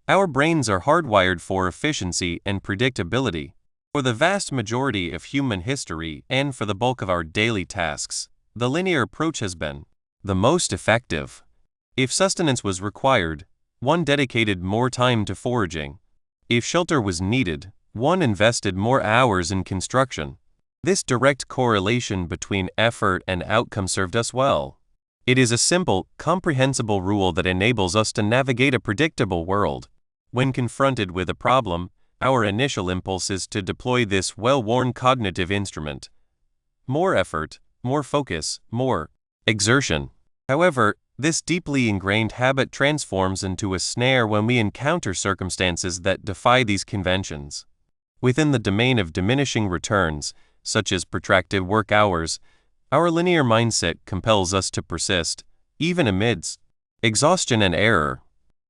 Our brains are hardwired for efficiency and predictability. For the vast majority of human history and for the bulk of our daily tasks, the linear approach has been the most effective. If sustenance was required, one dedicated more time to foraging. If shelter was needed, one invested more hours in construction. This direct correlation between effort and outcome served us well. It is a simple, comprehensible rule that enables us to navigate a predictable world. When confronted with a problem, our initial impulse is to deploy this well-worn cognitive instrument. More effort, more focus, more exertion. However, this deeply ingrained habit transforms into a snare when we encounter circumstances that defy these conventions. Within the domain of diminishing returns, such as protracted work hours, our linear mindset compels us to persist, even amidst exhaustion and error.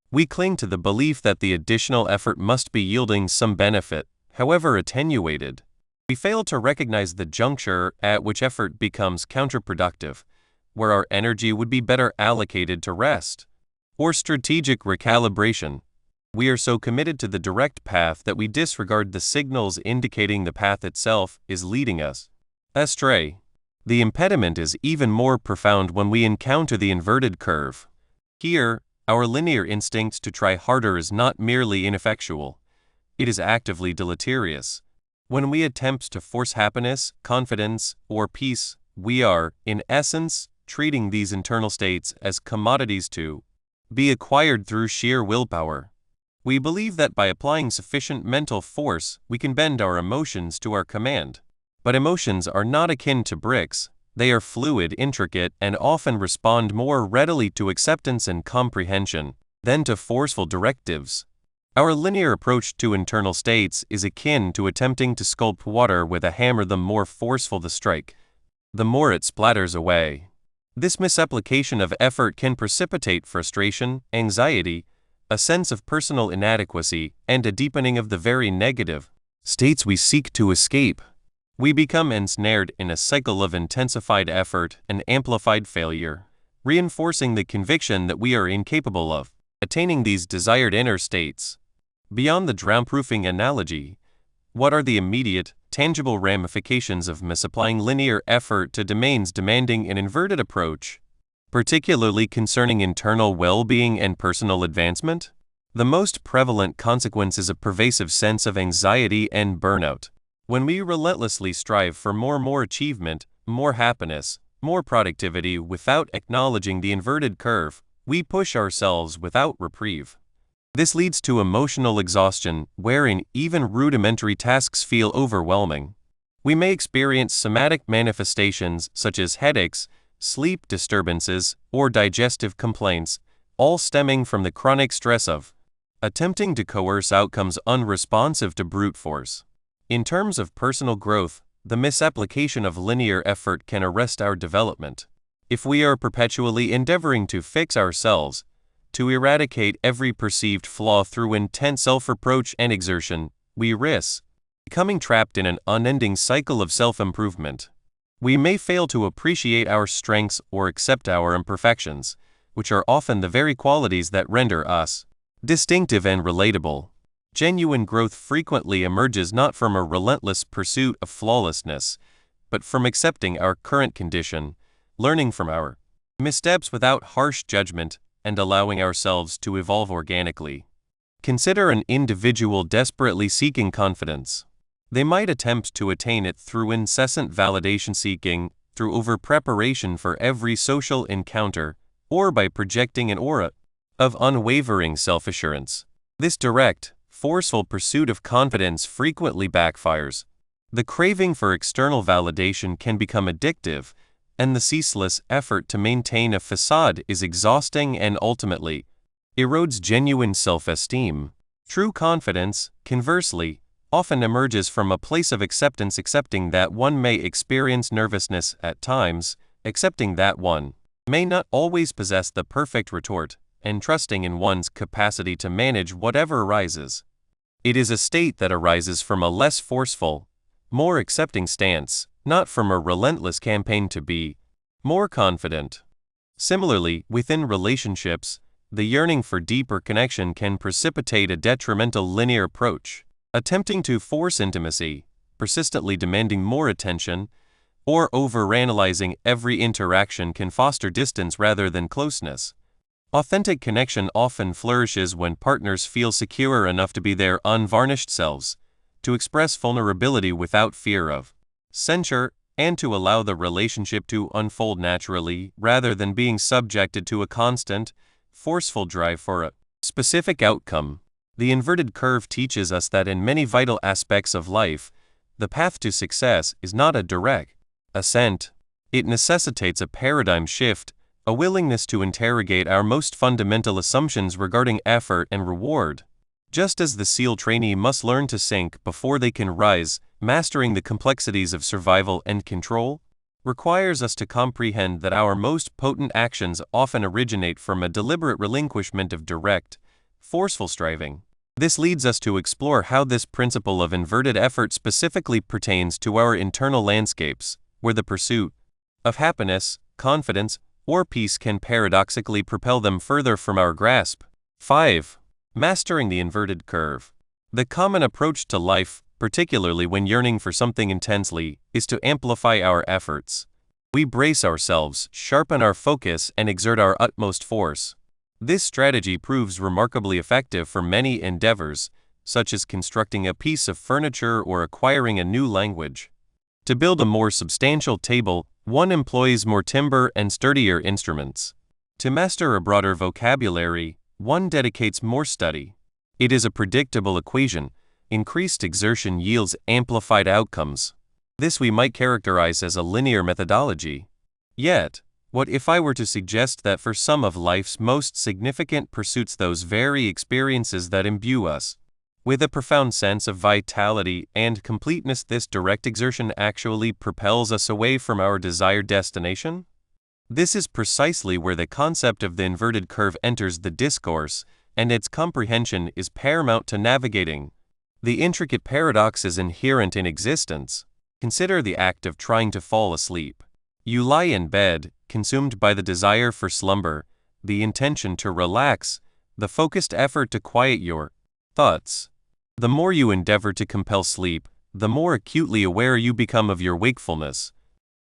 We cling to the belief that the additional effort must be yielding some benefit, however attenuated. We fail to recognize the juncture at which effort becomes counterproductive, where our energy would be better allocated to rest or strategic recalibration. We are so committed to the direct path that we disregard the signals indicating the path itself is leading us astray. The impediment is even more profound when we encounter the inverted curve. Here, our linear instinct to try harder is not merely ineffectual, it is actively deleterious. When we attempt to force happiness, confidence, or peace, we are, in essence, treating these internal states as commodities to be acquired through sheer willpower. We believe that by applying sufficient mental force, we can bend our emotions to our command. But emotions are not akin to bricks. They are fluid, intricate, and often respond more readily to acceptance and comprehension than to forceful directives. Our linear approach to internal states is akin to attempting to sculpt water with a hammer. The more forceful the strike, the more it splatters away. This misapplication of effort can precipitate frustration, anxiety, a sense of personal inadequacy, and a deepening of the very negative states we seek to escape. We become ensnared in a cycle of intensified effort and amplified failure, reinforcing the conviction that we are incapable of attaining these desired inner states. Beyond the drown-proofing analogy, what are the immediate, tangible ramifications of misapplying linear effort to domains demanding an inverted approach, particularly concerning internal well-being and personal advancement? The most prevalent consequence is a pervasive sense of anxiety and burnout. When we relentlessly strive for more achievement, more happiness, more productivity without acknowledging the inverted curve, we push ourselves without reprieve. This leads to emotional exhaustion, wherein even rudimentary tasks feel overwhelming. We may experience somatic manifestations such as headaches, sleep disturbances, or digestive complaints, all stemming from the chronic stress of attempting to coerce outcomes unresponsive to brute force. In terms of personal growth, the misapplication of linear effort can arrest our development. If we are perpetually endeavoring to fix ourselves, to eradicate every perceived flaw through intense self-reproach and exertion, we risk becoming trapped in an unending cycle of self-improvement. We may fail to appreciate our strengths or accept our imperfections, which are often the very qualities that render us distinctive and relatable. Genuine growth frequently emerges not from a relentless pursuit of flawlessness, but from accepting our current condition, learning from our missteps without harsh judgment, and allowing ourselves to evolve organically. Consider an individual desperately seeking confidence. They might attempt to attain it through incessant validation seeking, through over-preparation for every social encounter, or by projecting an aura of unwavering self-assurance. This direct, forceful pursuit of confidence frequently backfires. The craving for external validation can become addictive, and the ceaseless effort to maintain a facade is exhausting and ultimately erodes genuine self-esteem. True confidence, conversely, often emerges from a place of acceptance, accepting that one may experience nervousness at times, accepting that one may not always possess the perfect retort, and trusting in one's capacity to manage whatever arises. It is a state that arises from a less forceful, more accepting stance, not from a relentless campaign to be more confident. Similarly, within relationships, the yearning for deeper connection can precipitate a detrimental linear approach. Attempting to force intimacy, persistently demanding more attention, or overanalyzing every interaction can foster distance rather than closeness. Authentic connection often flourishes when partners feel secure enough to be their unvarnished selves, to express vulnerability without fear of censure, and to allow the relationship to unfold naturally rather than being subjected to a constant, forceful drive for a specific outcome. The inverted curve teaches us that in many vital aspects of life, the path to success is not a direct ascent. It necessitates a paradigm shift, a willingness to interrogate our most fundamental assumptions regarding effort and reward. Just as the SEAL trainee must learn to sink before they can rise, mastering the complexities of survival and control requires us to comprehend that our most potent actions often originate from a deliberate relinquishment of direct, forceful striving. This leads us to explore how this principle of inverted effort specifically pertains to our internal landscapes, where the pursuit of happiness, confidence, or peace can paradoxically propel them further from our grasp. 5. Mastering the inverted curve. The common approach to life, particularly when yearning for something intensely, is to amplify our efforts. We brace ourselves, sharpen our focus, and exert our utmost force. This strategy proves remarkably effective for many endeavors, such as constructing a piece of furniture or acquiring a new language. To build a more substantial table, one employs more timber and sturdier instruments. To master a broader vocabulary, one dedicates more study. It is a predictable equation. Increased exertion yields amplified outcomes. This we might characterize as a linear methodology. Yet, what if I were to suggest that for some of life's most significant pursuits, those very experiences that imbue us with a profound sense of vitality and completeness, this direct exertion actually propels us away from our desired destination? This is precisely where the concept of the inverted curve enters the discourse, and its comprehension is paramount to navigating the intricate paradoxes inherent in existence. Consider the act of trying to fall asleep. You lie in bed, consumed by the desire for slumber, the intention to relax, the focused effort to quiet your thoughts. The more you endeavor to compel sleep, the more acutely aware you become of your wakefulness.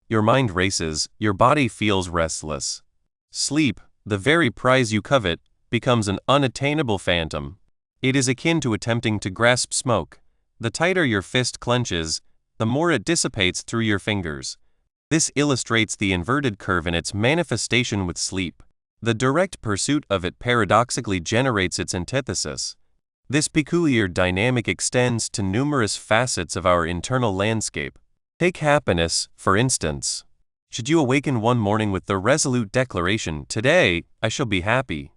Your mind races, your body feels restless. Sleep, the very prize you covet, becomes an unattainable phantom. It is akin to attempting to grasp smoke. The tighter your fist clenches, the more it dissipates through your fingers. This illustrates the inverted curve in its manifestation with sleep. The direct pursuit of it paradoxically generates its antithesis. This peculiar dynamic extends to numerous facets of our internal landscape. Take happiness, for instance. Should you awaken one morning with the resolute declaration, "Today, I shall be happy,"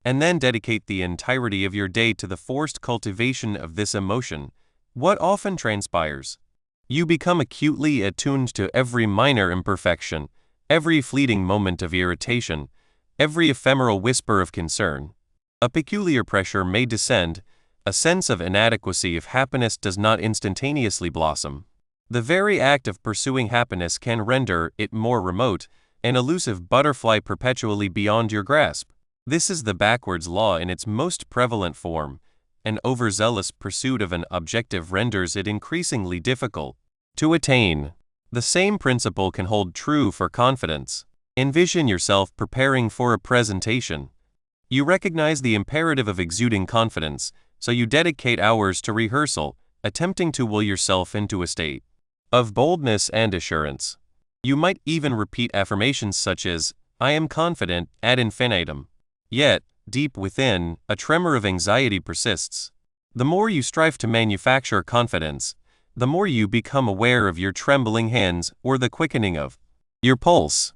and then dedicate the entirety of your day to the forced cultivation of this emotion, what often transpires? You become acutely attuned to every minor imperfection, every fleeting moment of irritation, every ephemeral whisper of concern. A peculiar pressure may descend, a sense of inadequacy if happiness does not instantaneously blossom. The very act of pursuing happiness can render it more remote, an elusive butterfly perpetually beyond your grasp. This is the backwards law in its most prevalent form. An overzealous pursuit of an objective renders it increasingly difficult to attain. The same principle can hold true for confidence. Envision yourself preparing for a presentation. You recognize the imperative of exuding confidence, so you dedicate hours to rehearsal, attempting to will yourself into a state of boldness and assurance. You might even repeat affirmations such as, "I am confident," ad infinitum. Yet, deep within, a tremor of anxiety persists. The more you strive to manufacture confidence, the more you become aware of your trembling hands or the quickening of your pulse.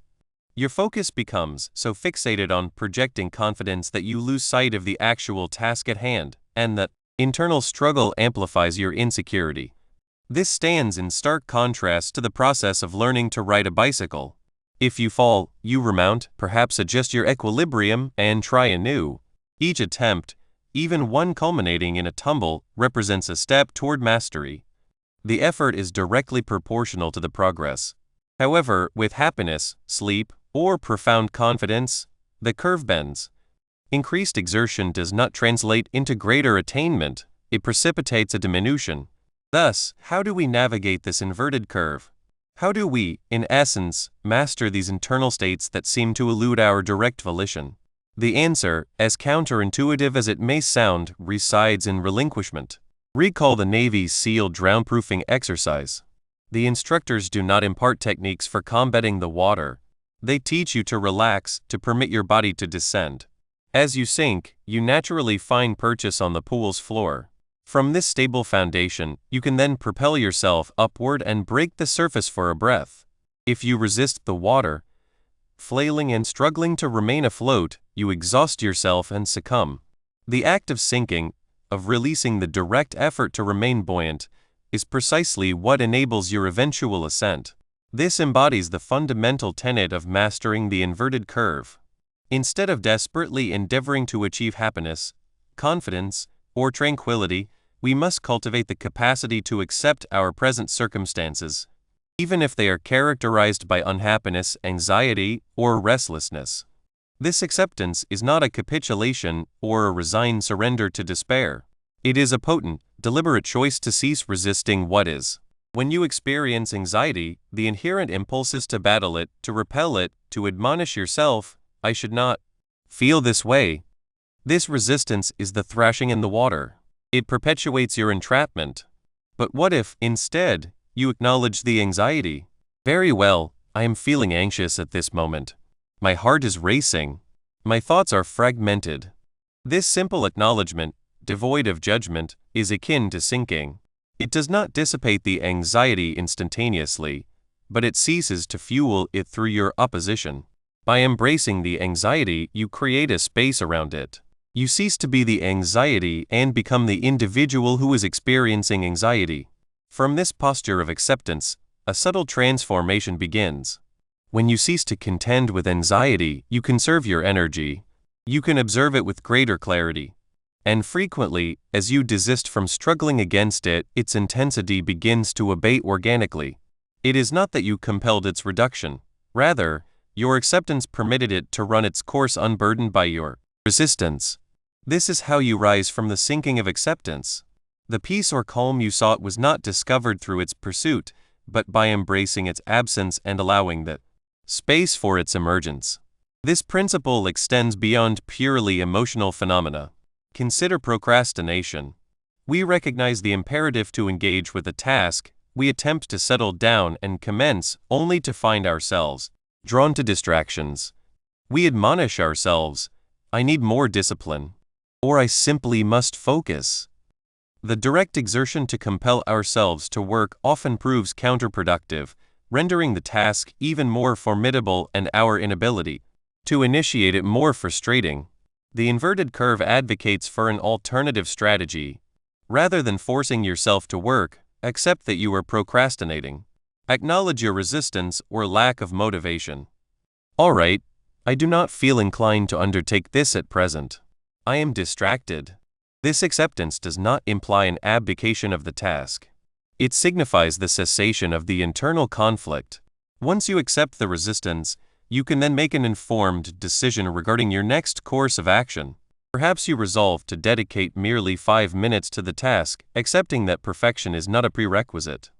Your focus becomes so fixated on projecting confidence that you lose sight of the actual task at hand, and that internal struggle amplifies your insecurity. This stands in stark contrast to the process of learning to ride a bicycle. If you fall, you remount, perhaps adjust your equilibrium, and try anew. Each attempt, even one culminating in a tumble, represents a step toward mastery. The effort is directly proportional to the progress. However, with happiness, sleep, or profound confidence, the curve bends. Increased exertion does not translate into greater attainment, it precipitates a diminution. Thus, how do we navigate this inverted curve? How do we, in essence, master these internal states that seem to elude our direct volition? The answer, as counterintuitive as it may sound, resides in relinquishment. Recall the Navy's SEAL drown-proofing exercise. The instructors do not impart techniques for combating the water. They teach you to relax, to permit your body to descend. As you sink, you naturally find purchase on the pool's floor. From this stable foundation, you can then propel yourself upward and break the surface for a breath. If you resist the water, flailing and struggling to remain afloat, you exhaust yourself and succumb. The act of sinking, of releasing the direct effort to remain buoyant, is precisely what enables your eventual ascent. This embodies the fundamental tenet of mastering the inverted curve. Instead of desperately endeavoring to achieve happiness, confidence, or tranquility, we must cultivate the capacity to accept our present circumstances, even if they are characterized by unhappiness, anxiety, or restlessness. This acceptance is not a capitulation or a resigned surrender to despair. It is a potent, deliberate choice to cease resisting what is. When you experience anxiety, the inherent impulse is to battle it, to repel it, to admonish yourself, "I should not feel this way." This resistance is the thrashing in the water. It perpetuates your entrapment. But what if, instead, you acknowledge the anxiety? "Very well, I am feeling anxious at this moment. My heart is racing. My thoughts are fragmented." This simple acknowledgement, devoid of judgment, is akin to sinking. It does not dissipate the anxiety instantaneously, but it ceases to fuel it through your opposition. By embracing the anxiety, you create a space around it. You cease to be the anxiety and become the individual who is experiencing anxiety. From this posture of acceptance, a subtle transformation begins. When you cease to contend with anxiety, you conserve your energy. You can observe it with greater clarity. And frequently, as you desist from struggling against it, its intensity begins to abate organically. It is not that you compelled its reduction. Rather, your acceptance permitted it to run its course unburdened by your resistance. This is how you rise from the sinking of acceptance. The peace or calm you sought was not discovered through its pursuit, but by embracing its absence and allowing the space for its emergence. This principle extends beyond purely emotional phenomena. Consider procrastination. We recognize the imperative to engage with a task, we attempt to settle down and commence only to find ourselves drawn to distractions. We admonish ourselves, I need more discipline, or I simply must focus. The direct exertion to compel ourselves to work often proves counterproductive, rendering the task even more formidable and our inability to initiate it more frustrating. The inverted curve advocates for an alternative strategy. Rather than forcing yourself to work, accept that you are procrastinating. Acknowledge your resistance or lack of motivation. All right, I do not feel inclined to undertake this at present. I am distracted. This acceptance does not imply an abdication of the task. It signifies the cessation of the internal conflict. Once you accept the resistance, you can then make an informed decision regarding your next course of action. Perhaps you resolve to dedicate merely 5 minutes to the task, accepting that perfection is not a prerequisite.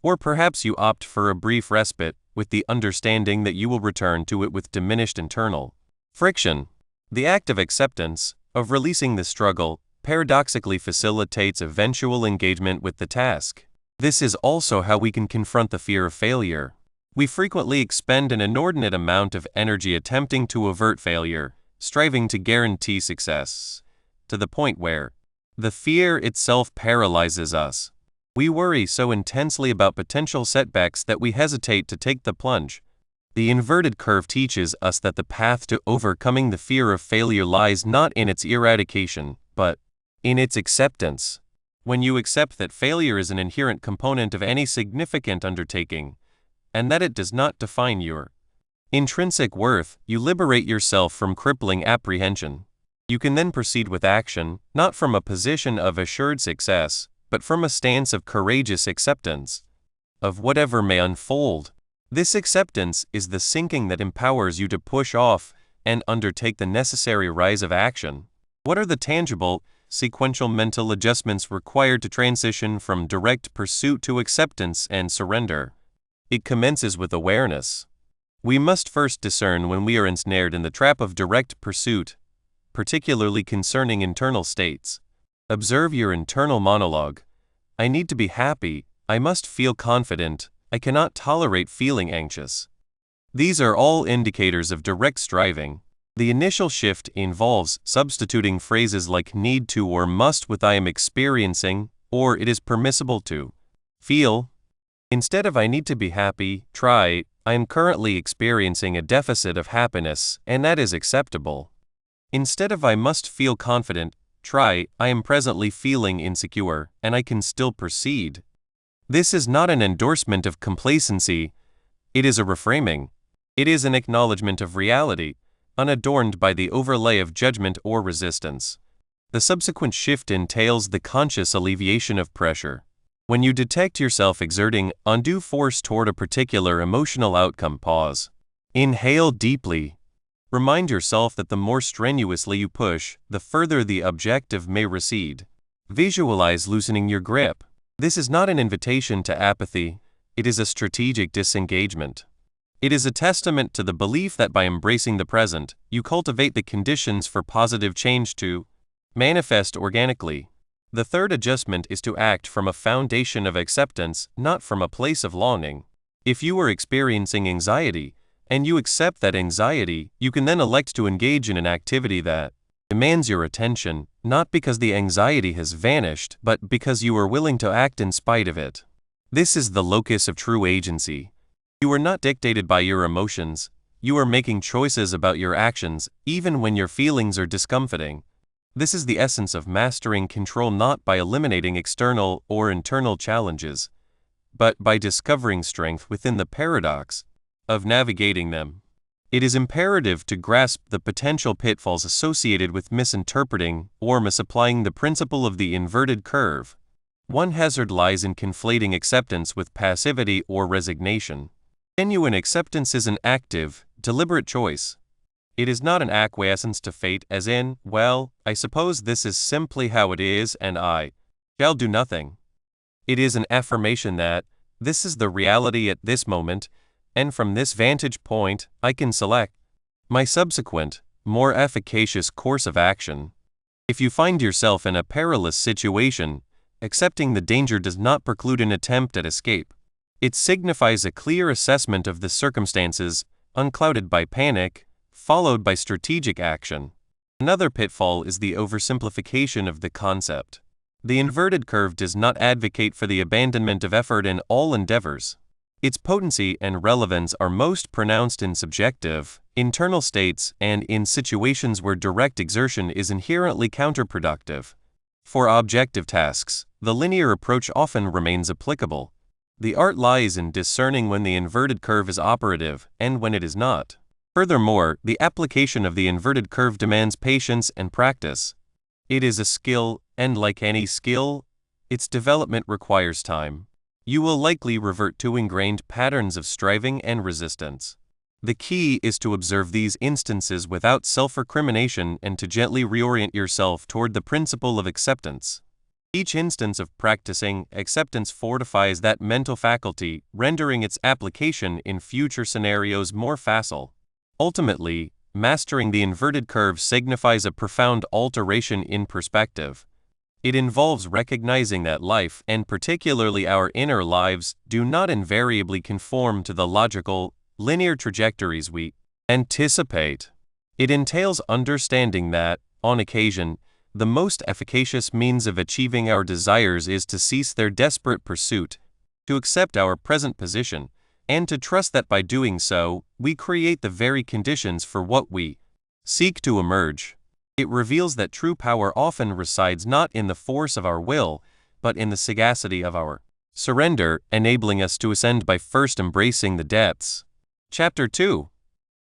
Or perhaps you opt for a brief respite, with the understanding that you will return to it with diminished internal friction. The act of acceptance, of releasing the struggle, paradoxically facilitates eventual engagement with the task. This is also how we can confront the fear of failure. We frequently expend an inordinate amount of energy attempting to avert failure, striving to guarantee success, to the point where the fear itself paralyzes us. We worry so intensely about potential setbacks that we hesitate to take the plunge. The inverted curve teaches us that the path to overcoming the fear of failure lies not in its eradication, but in its acceptance. When you accept that failure is an inherent component of any significant undertaking, and that it does not define your intrinsic worth, you liberate yourself from crippling apprehension. You can then proceed with action, not from a position of assured success, but from a stance of courageous acceptance of whatever may unfold. This acceptance is the sinking that empowers you to push off and undertake the necessary rise of action. What are the tangible, sequential mental adjustments required to transition from direct pursuit to acceptance and surrender? It commences with awareness. We must first discern when we are ensnared in the trap of direct pursuit, particularly concerning internal states. Observe your internal monologue. I need to be happy, I must feel confident, I cannot tolerate feeling anxious. These are all indicators of direct striving. The initial shift involves substituting phrases like need to or must with I am experiencing, or it is permissible to feel. Instead of I need to be happy, try I am currently experiencing a deficit of happiness, and that is acceptable. Instead of I must feel confident, try I am presently feeling insecure, and I can still proceed. This is not an endorsement of complacency, it is a reframing. It is an acknowledgement of reality, unadorned by the overlay of judgment or resistance. The subsequent shift entails the conscious alleviation of pressure. When you detect yourself exerting undue force toward a particular emotional outcome, pause. Inhale deeply. Remind yourself that the more strenuously you push, the further the objective may recede. Visualize loosening your grip. This is not an invitation to apathy, it is a strategic disengagement. It is a testament to the belief that by embracing the present, you cultivate the conditions for positive change to manifest organically. The third adjustment is to act from a foundation of acceptance, not from a place of longing. If you are experiencing anxiety, and you accept that anxiety, you can then elect to engage in an activity that demands your attention, not because the anxiety has vanished, but because you are willing to act in spite of it. This is the locus of true agency. You are not dictated by your emotions, you are making choices about your actions, even when your feelings are discomforting. This is the essence of mastering control, not by eliminating external or internal challenges, but by discovering strength within the paradox of navigating them. It is imperative to grasp the potential pitfalls associated with misinterpreting or misapplying the principle of the inverted curve. One hazard lies in conflating acceptance with passivity or resignation. Genuine acceptance is an active, deliberate choice. It is not an acquiescence to fate as in, well, I suppose this is simply how it is and I shall do nothing. It is an affirmation that, this is the reality at this moment, and from this vantage point, I can select my subsequent, more efficacious course of action. If you find yourself in a perilous situation, accepting the danger does not preclude an attempt at escape. It signifies a clear assessment of the circumstances, unclouded by panic, followed by strategic action. Another pitfall is the oversimplification of the concept. The inverted curve does not advocate for the abandonment of effort in all endeavors. Its potency and relevance are most pronounced in subjective, internal states and in situations where direct exertion is inherently counterproductive. For objective tasks, the linear approach often remains applicable. The art lies in discerning when the inverted curve is operative and when it is not. Furthermore, the application of the inverted curve demands patience and practice. It is a skill, and like any skill, its development requires time. You will likely revert to ingrained patterns of striving and resistance. The key is to observe these instances without self-recrimination and to gently reorient yourself toward the principle of acceptance. Each instance of practicing acceptance fortifies that mental faculty, rendering its application in future scenarios more facile. Ultimately, mastering the inverted curve signifies a profound alteration in perspective. It involves recognizing that life, and particularly our inner lives, do not invariably conform to the logical, linear trajectories we anticipate. It entails understanding that, on occasion, the most efficacious means of achieving our desires is to cease their desperate pursuit, to accept our present position, and to trust that by doing so, we create the very conditions for what we seek to emerge. It reveals that true power often resides not in the force of our will, but in the sagacity of our surrender, enabling us to ascend by first embracing the depths. Chapter 2.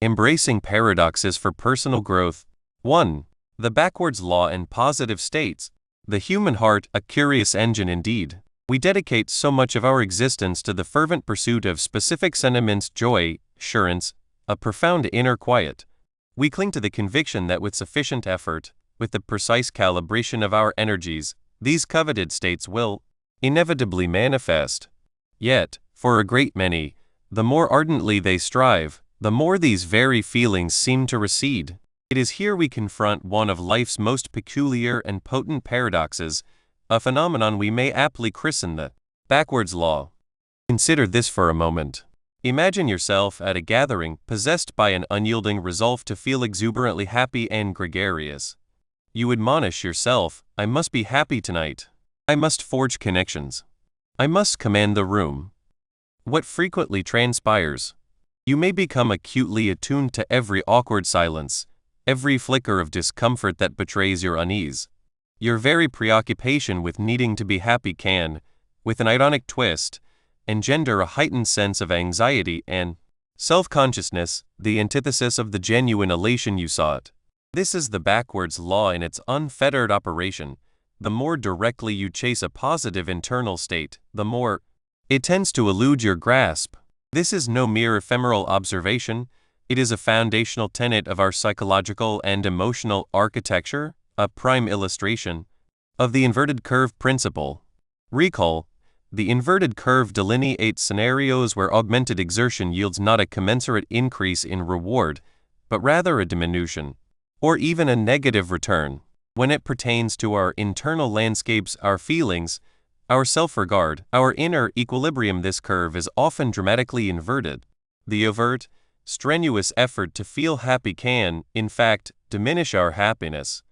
Embracing Paradoxes for Personal Growth. 1. The Backwards Law and Positive States. The human heart, a curious engine indeed. We dedicate so much of our existence to the fervent pursuit of specific sentiments, joy, assurance, a profound inner quiet. We cling to the conviction that with sufficient effort, with the precise calibration of our energies, these coveted states will inevitably manifest. Yet, for a great many, the more ardently they strive, the more these very feelings seem to recede. It is here we confront one of life's most peculiar and potent paradoxes, a phenomenon we may aptly christen the backwards law. Consider this for a moment. Imagine yourself at a gathering, possessed by an unyielding resolve to feel exuberantly happy and gregarious. You admonish yourself, I must be happy tonight. I must forge connections. I must command the room. What frequently transpires? You may become acutely attuned to every awkward silence, every flicker of discomfort that betrays your unease. Your very preoccupation with needing to be happy can, with an ironic twist, engender a heightened sense of anxiety and self-consciousness, the antithesis of the genuine elation you sought. This is the backwards law in its unfettered operation. The more directly you chase a positive internal state, the more it tends to elude your grasp. This is no mere ephemeral observation. It is a foundational tenet of our psychological and emotional architecture, a prime illustration of the inverted curve principle. Recall, the inverted curve delineates scenarios where augmented exertion yields not a commensurate increase in reward, but rather a diminution, or even a negative return. When it pertains to our internal landscapes, our feelings, our self-regard, our inner equilibrium, this curve is often dramatically inverted. The overt, strenuous effort to feel happy can, in fact, diminish our happiness.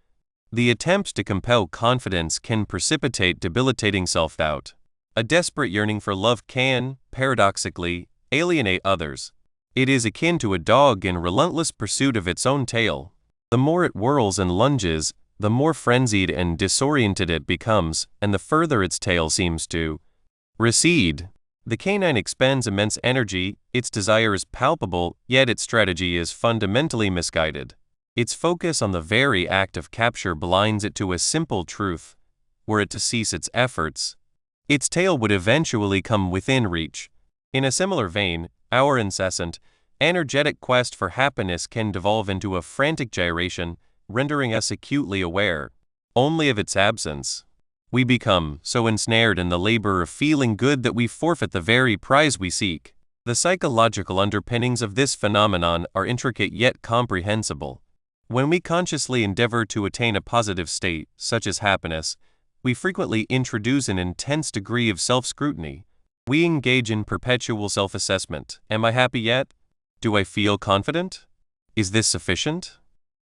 The attempt to compel confidence can precipitate debilitating self-doubt. A desperate yearning for love can, paradoxically, alienate others. It is akin to a dog in relentless pursuit of its own tail. The more it whirls and lunges, the more frenzied and disoriented it becomes, and the further its tail seems to recede. The canine expends immense energy, its desire is palpable, yet its strategy is fundamentally misguided. Its focus on the very act of capture blinds it to a simple truth. Were it to cease its efforts, its tail would eventually come within reach. In a similar vein, our incessant, energetic quest for happiness can devolve into a frantic gyration, rendering us acutely aware only of its absence. We become so ensnared in the labor of feeling good that we forfeit the very prize we seek. The psychological underpinnings of this phenomenon are intricate yet comprehensible. When we consciously endeavor to attain a positive state, such as happiness, we frequently introduce an intense degree of self-scrutiny. We engage in perpetual self-assessment. Am I happy yet? Do I feel confident? Is this sufficient?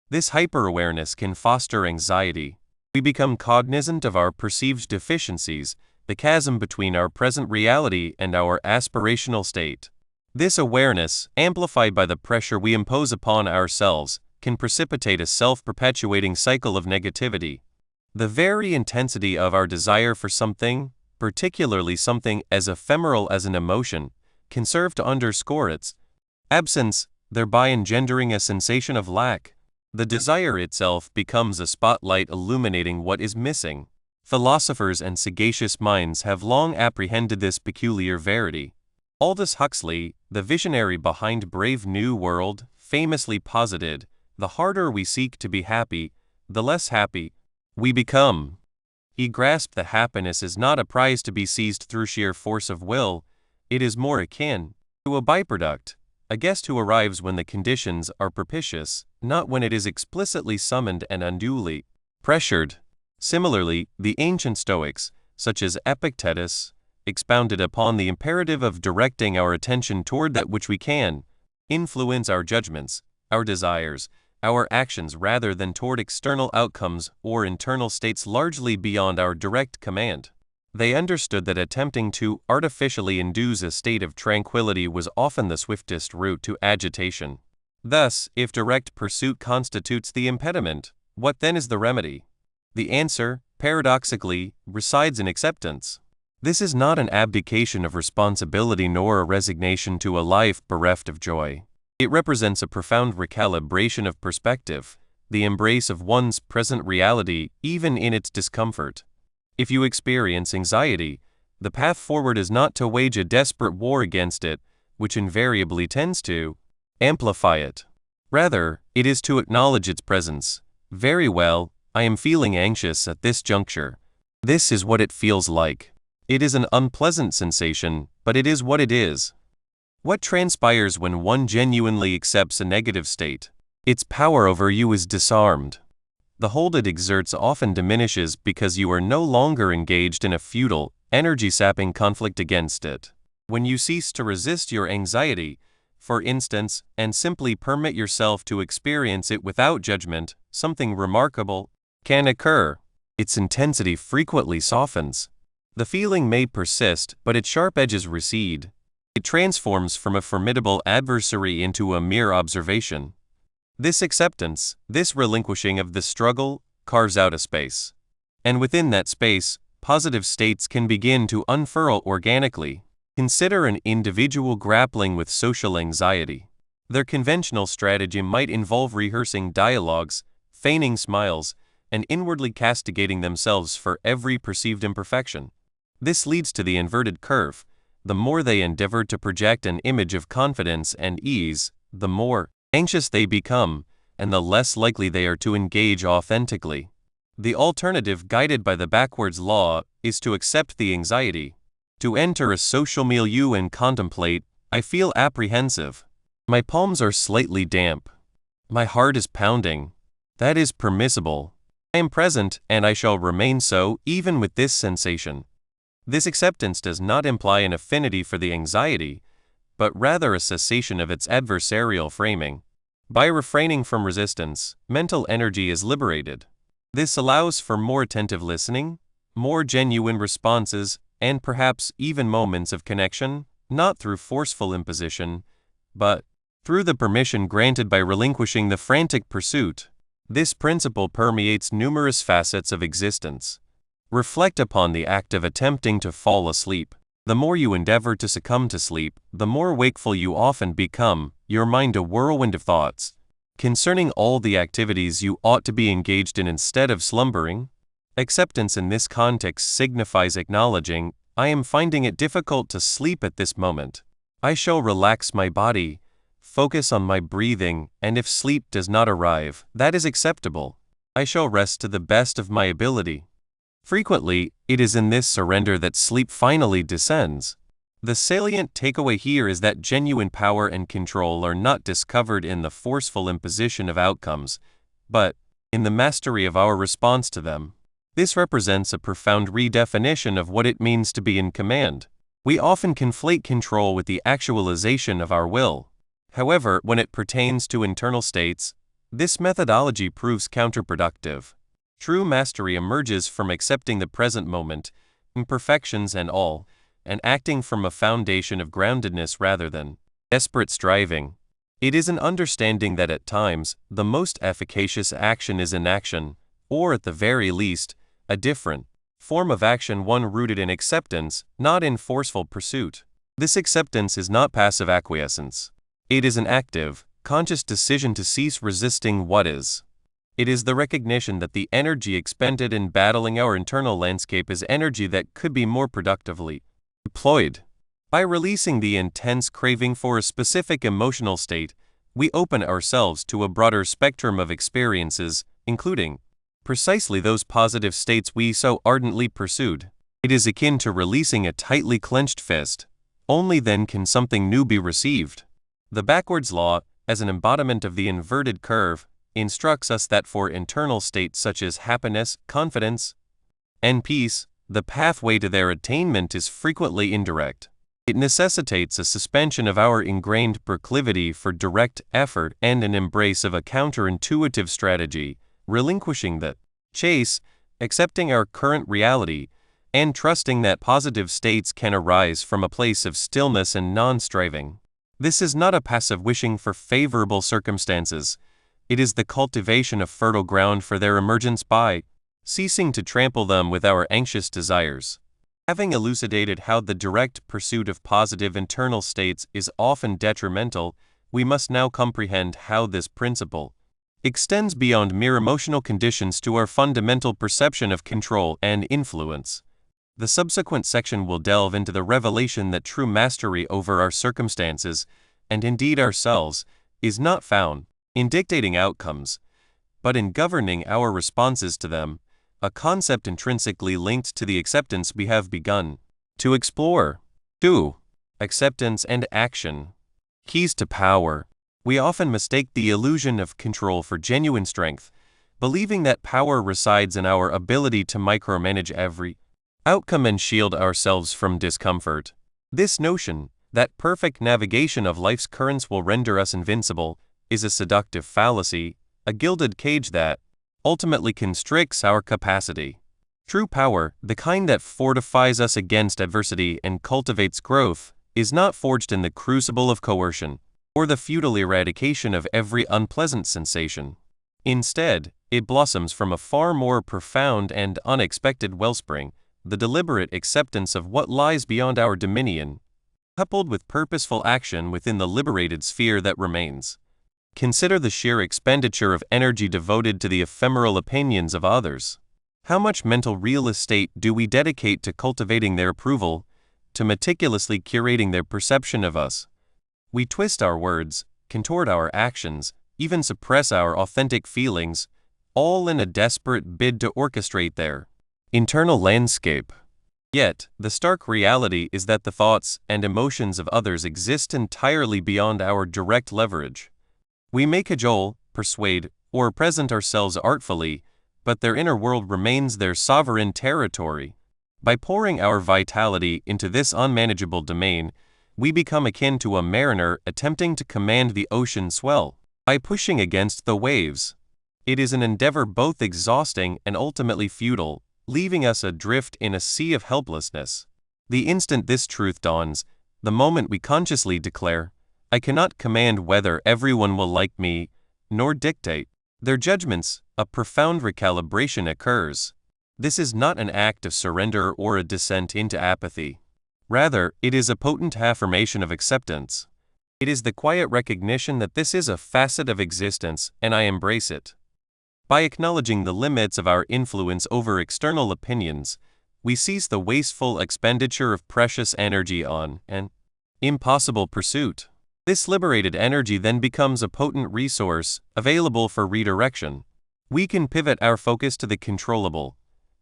This hyper-awareness can foster anxiety. We become cognizant of our perceived deficiencies, the chasm between our present reality and our aspirational state. This awareness, amplified by the pressure we impose upon ourselves, can precipitate a self-perpetuating cycle of negativity. The very intensity of our desire for something, particularly something as ephemeral as an emotion, can serve to underscore its absence, thereby engendering a sensation of lack. The desire itself becomes a spotlight illuminating what is missing. Philosophers and sagacious minds have long apprehended this peculiar verity. Aldous Huxley, the visionary behind Brave New World, famously posited, "The harder we seek to be happy, the less happy we become." He grasped that happiness is not a prize to be seized through sheer force of will. It is more akin to a byproduct, a guest who arrives when the conditions are propitious, not when it is explicitly summoned and unduly pressured. Similarly, the ancient Stoics, such as Epictetus, expounded upon the imperative of directing our attention toward that which we can influence our judgments, our desires, our actions rather than toward external outcomes or internal states largely beyond our direct command. They understood that attempting to artificially induce a state of tranquility was often the swiftest route to agitation. Thus, if direct pursuit constitutes the impediment, what then is the remedy? The answer, paradoxically, resides in acceptance. This is not an abdication of responsibility nor a resignation to a life bereft of joy. It represents a profound recalibration of perspective, the embrace of one's present reality even in its discomfort. If you experience anxiety, the path forward is not to wage a desperate war against it, which invariably tends to amplify it. Rather, it is to acknowledge its presence. Very well, I am feeling anxious at this juncture. This is what it feels like. It is an unpleasant sensation, but it is what it is. What transpires when one genuinely accepts a negative state? Its power over you is disarmed. The hold it exerts often diminishes because you are no longer engaged in a futile, energy-sapping conflict against it. When you cease to resist your anxiety, for instance, and simply permit yourself to experience it without judgment, something remarkable can occur. Its intensity frequently softens. The feeling may persist, but its sharp edges recede. It transforms from a formidable adversary into a mere observation. This acceptance, this relinquishing of the struggle, carves out a space. And within that space, positive states can begin to unfurl organically. Consider an individual grappling with social anxiety. Their conventional strategy might involve rehearsing dialogues, feigning smiles, and inwardly castigating themselves for every perceived imperfection. This leads to the inverted curve. The more they endeavor to project an image of confidence and ease, the more anxious they become, and the less likely they are to engage authentically. The alternative, guided by the backwards law, is to accept the anxiety. To enter a social milieu and contemplate, I feel apprehensive. My palms are slightly damp. My heart is pounding. That is permissible. I am present, and I shall remain so, even with this sensation. This acceptance does not imply an affinity for the anxiety, but rather a cessation of its adversarial framing. By refraining from resistance, mental energy is liberated. This allows for more attentive listening, more genuine responses, and perhaps even moments of connection, not through forceful imposition, but through the permission granted by relinquishing the frantic pursuit. This principle permeates numerous facets of existence. Reflect upon the act of attempting to fall asleep. The more you endeavor to succumb to sleep, the more wakeful you often become, your mind a whirlwind of thoughts concerning all the activities you ought to be engaged in instead of slumbering. Acceptance in this context signifies acknowledging I am finding it difficult to sleep at this moment. I shall relax my body, focus on my breathing, and if sleep does not arrive, that is acceptable. I shall rest to the best of my ability. Frequently, it is in this surrender that sleep finally descends. The salient takeaway here is that genuine power and control are not discovered in the forceful imposition of outcomes, but in the mastery of our response to them. This represents a profound redefinition of what it means to be in command. We often conflate control with the actualization of our will. However, when it pertains to internal states, this methodology proves counterproductive. True mastery emerges from accepting the present moment, imperfections and all, and acting from a foundation of groundedness rather than desperate striving. It is an understanding that at times, the most efficacious action is inaction, or at the very least, a different form of action, one rooted in acceptance, not in forceful pursuit. This acceptance is not passive acquiescence. It is an active, conscious decision to cease resisting what is. It is the recognition that the energy expended in battling our internal landscape is energy that could be more productively deployed. By releasing the intense craving for a specific emotional state, we open ourselves to a broader spectrum of experiences, including precisely those positive states we so ardently pursued. It is akin to releasing a tightly clenched fist. Only then can something new be received. The backwards law, as an embodiment of the inverted curve, instructs us that for internal states such as happiness, confidence, and peace, the pathway to their attainment is frequently indirect. It necessitates a suspension of our ingrained proclivity for direct effort and an embrace of a counterintuitive strategy, relinquishing the chase, accepting our current reality, and trusting that positive states can arise from a place of stillness and non-striving. This is not a passive wishing for favorable circumstances. It is the cultivation of fertile ground for their emergence by ceasing to trample them with our anxious desires. Having elucidated how the direct pursuit of positive internal states is often detrimental, we must now comprehend how this principle extends beyond mere emotional conditions to our fundamental perception of control and influence. The subsequent section will delve into the revelation that true mastery over our circumstances, and indeed ourselves, is not found in dictating outcomes, but in governing our responses to them, a concept intrinsically linked to the acceptance we have begun to explore. 2. Acceptance and action. Keys to power. We often mistake the illusion of control for genuine strength, believing that power resides in our ability to micromanage every outcome and shield ourselves from discomfort. This notion, that perfect navigation of life's currents will render us invincible, is a seductive fallacy, a gilded cage that ultimately constricts our capacity. True power, the kind that fortifies us against adversity and cultivates growth, is not forged in the crucible of coercion, or the futile eradication of every unpleasant sensation. Instead, it blossoms from a far more profound and unexpected wellspring, the deliberate acceptance of what lies beyond our dominion, coupled with purposeful action within the liberated sphere that remains. Consider the sheer expenditure of energy devoted to the ephemeral opinions of others. How much mental real estate do we dedicate to cultivating their approval, to meticulously curating their perception of us? We twist our words, contort our actions, even suppress our authentic feelings, all in a desperate bid to orchestrate their internal landscape. Yet, the stark reality is that the thoughts and emotions of others exist entirely beyond our direct leverage. We may cajole, persuade, or present ourselves artfully, but their inner world remains their sovereign territory. By pouring our vitality into this unmanageable domain, we become akin to a mariner attempting to command the ocean swell by pushing against the waves. It is an endeavor both exhausting and ultimately futile, leaving us adrift in a sea of helplessness. The instant this truth dawns, the moment we consciously declare, I cannot command whether everyone will like me, nor dictate their judgments, a profound recalibration occurs. This is not an act of surrender or a descent into apathy. Rather, it is a potent affirmation of acceptance. It is the quiet recognition that this is a facet of existence, and I embrace it. By acknowledging the limits of our influence over external opinions, we cease the wasteful expenditure of precious energy on an impossible pursuit. This liberated energy then becomes a potent resource, available for redirection. We can pivot our focus to the controllable,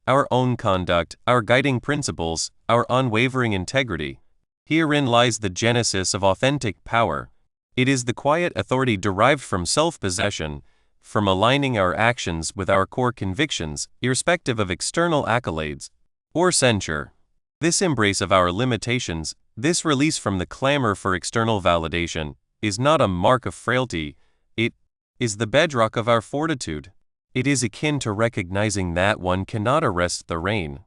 our own conduct, our guiding principles, our unwavering integrity. Herein lies the genesis of authentic power. It is the quiet authority derived from self-possession, from aligning our actions with our core convictions, irrespective of external accolades or censure. This embrace of our limitations, this release from the clamor for external validation, is not a mark of frailty, it is the bedrock of our fortitude. It is akin to recognizing that one cannot arrest the rain.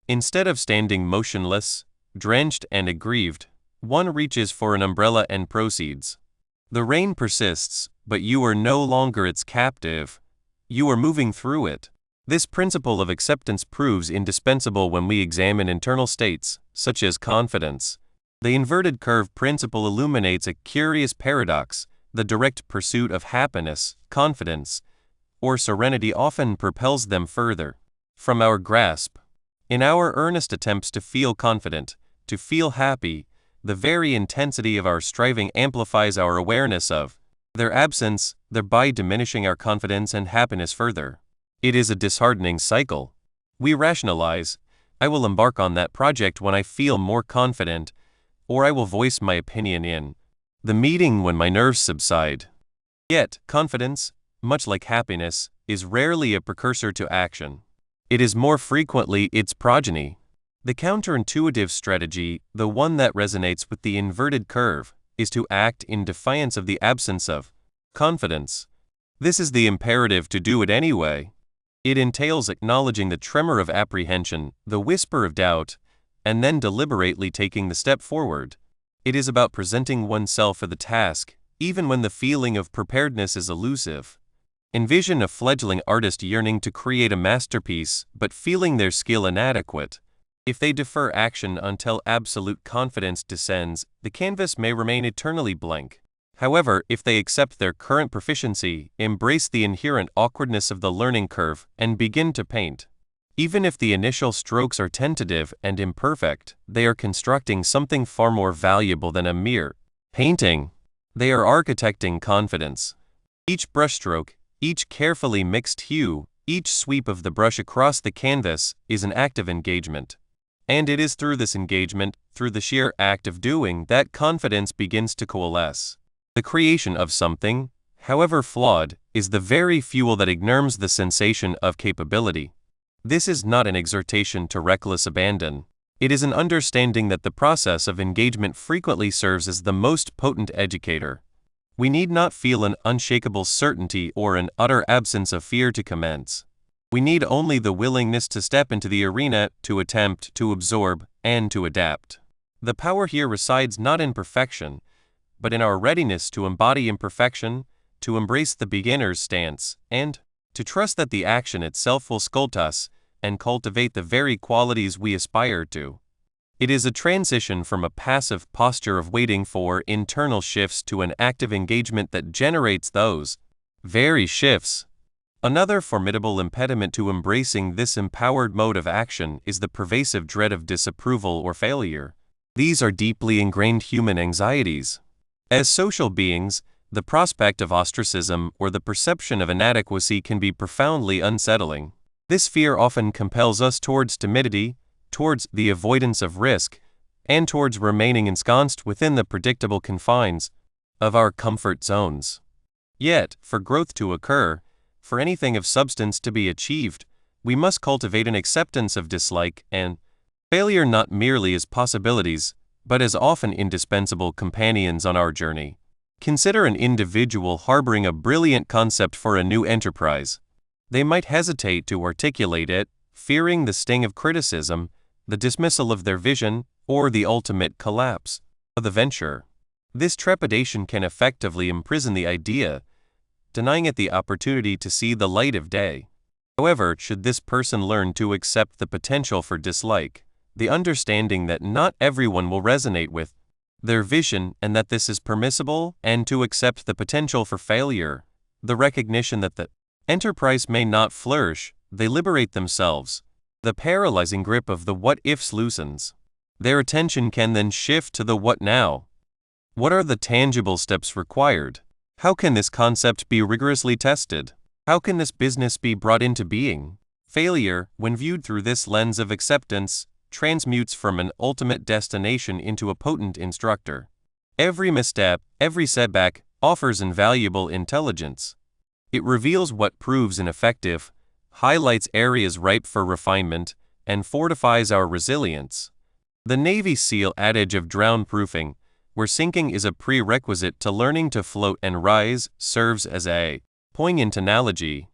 Instead of standing motionless, drenched and aggrieved, one reaches for an umbrella and proceeds. The rain persists, but you are no longer its captive. You are moving through it. This principle of acceptance proves indispensable when we examine internal states, such as confidence. The inverted curve principle illuminates a curious paradox. The direct pursuit of happiness, confidence, or serenity often propels them further from our grasp. In our earnest attempts to feel confident, to feel happy, the very intensity of our striving amplifies our awareness of their absence, thereby diminishing our confidence and happiness further. It is a disheartening cycle. We rationalize, I will embark on that project when I feel more confident, or I will voice my opinion in the meeting when my nerves subside. Yet, confidence, much like happiness, is rarely a precursor to action. It is more frequently its progeny. The counterintuitive strategy, the one that resonates with the inverted curve, is to act in defiance of the absence of confidence. This is the imperative to do it anyway. It entails acknowledging the tremor of apprehension, the whisper of doubt, and then deliberately taking the step forward. It is about presenting oneself for the task, even when the feeling of preparedness is elusive. Envision a fledgling artist yearning to create a masterpiece, but feeling their skill inadequate. If they defer action until absolute confidence descends, the canvas may remain eternally blank. However, if they accept their current proficiency, embrace the inherent awkwardness of the learning curve, and begin to paint, even if the initial strokes are tentative and imperfect, they are constructing something far more valuable than a mere painting. They are architecting confidence. Each brushstroke, each carefully mixed hue, each sweep of the brush across the canvas is an act of engagement. And it is through this engagement, through the sheer act of doing, that confidence begins to coalesce. The creation of something, however flawed, is the very fuel that ignirms the sensation of capability. This is not an exhortation to reckless abandon. It is an understanding that the process of engagement frequently serves as the most potent educator. We need not feel an unshakable certainty or an utter absence of fear to commence. We need only the willingness to step into the arena, to attempt, to absorb, and to adapt. The power here resides not in perfection, but in our readiness to embody imperfection, to embrace the beginner's stance, and to trust that the action itself will sculpt us and cultivate the very qualities we aspire to. It is a transition from a passive posture of waiting for internal shifts to an active engagement that generates those very shifts. Another formidable impediment to embracing this empowered mode of action is the pervasive dread of disapproval or failure. These are deeply ingrained human anxieties. As social beings, the prospect of ostracism or the perception of inadequacy can be profoundly unsettling. This fear often compels us towards timidity, towards the avoidance of risk, and towards remaining ensconced within the predictable confines of our comfort zones. Yet, for growth to occur, for anything of substance to be achieved, we must cultivate an acceptance of dislike and failure not merely as possibilities, but as often indispensable companions on our journey. Consider an individual harboring a brilliant concept for a new enterprise. They might hesitate to articulate it, fearing the sting of criticism, the dismissal of their vision, or the ultimate collapse of the venture. This trepidation can effectively imprison the idea, denying it the opportunity to see the light of day. However, should this person learn to accept the potential for dislike, the understanding that not everyone will resonate with their vision and that this is permissible, and to accept the potential for failure, the recognition that the enterprise may not flourish, they liberate themselves The paralyzing grip of the what-ifs loosens. Their attention can then shift to the what now. What are the tangible steps required? How can this concept be rigorously tested? How can this business be brought into being? Failure, when viewed through this lens of acceptance, transmutes from an ultimate destination into a potent instructor. Every misstep, every setback, offers invaluable intelligence. It reveals what proves ineffective, highlights areas ripe for refinement, and fortifies our resilience. The Navy SEAL adage of drown-proofing, where sinking is a prerequisite to learning to float and rise, serves as a poignant analogy.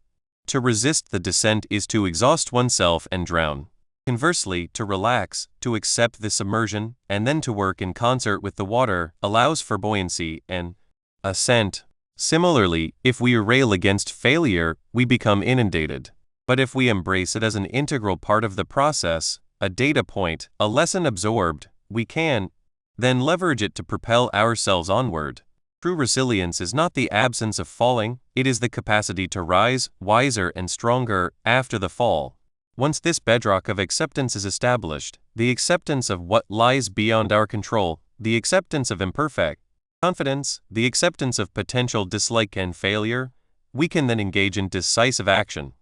To resist the descent is to exhaust oneself and drown. Conversely, to relax, to accept the submersion, and then to work in concert with the water, allows for buoyancy and ascent. Similarly, if we rail against failure, we become inundated. But if we embrace it as an integral part of the process, a data point, a lesson absorbed, we can then leverage it to propel ourselves onward. True resilience is not the absence of falling, it is the capacity to rise, wiser and stronger, after the fall. Once this bedrock of acceptance is established, the acceptance of what lies beyond our control, the acceptance of imperfect confidence, the acceptance of potential dislike and failure, we can then engage in decisive action.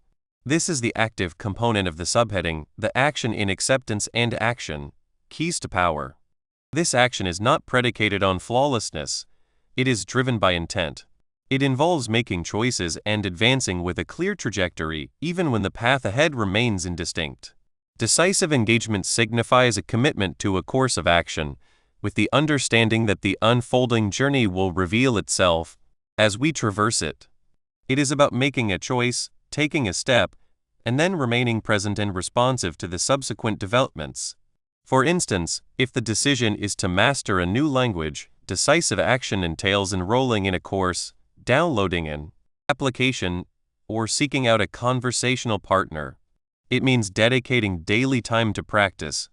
This is the active component of the subheading, the action in acceptance and action, keys to power. This action is not predicated on flawlessness, it is driven by intent. It involves making choices and advancing with a clear trajectory, even when the path ahead remains indistinct. Decisive engagement signifies a commitment to a course of action, with the understanding that the unfolding journey will reveal itself as we traverse it. It is about making a choice, taking a step, and then remaining present and responsive to the subsequent developments. For instance, if the decision is to master a new language, decisive action entails enrolling in a course, downloading an application, or seeking out a conversational partner. It means dedicating daily time to practice,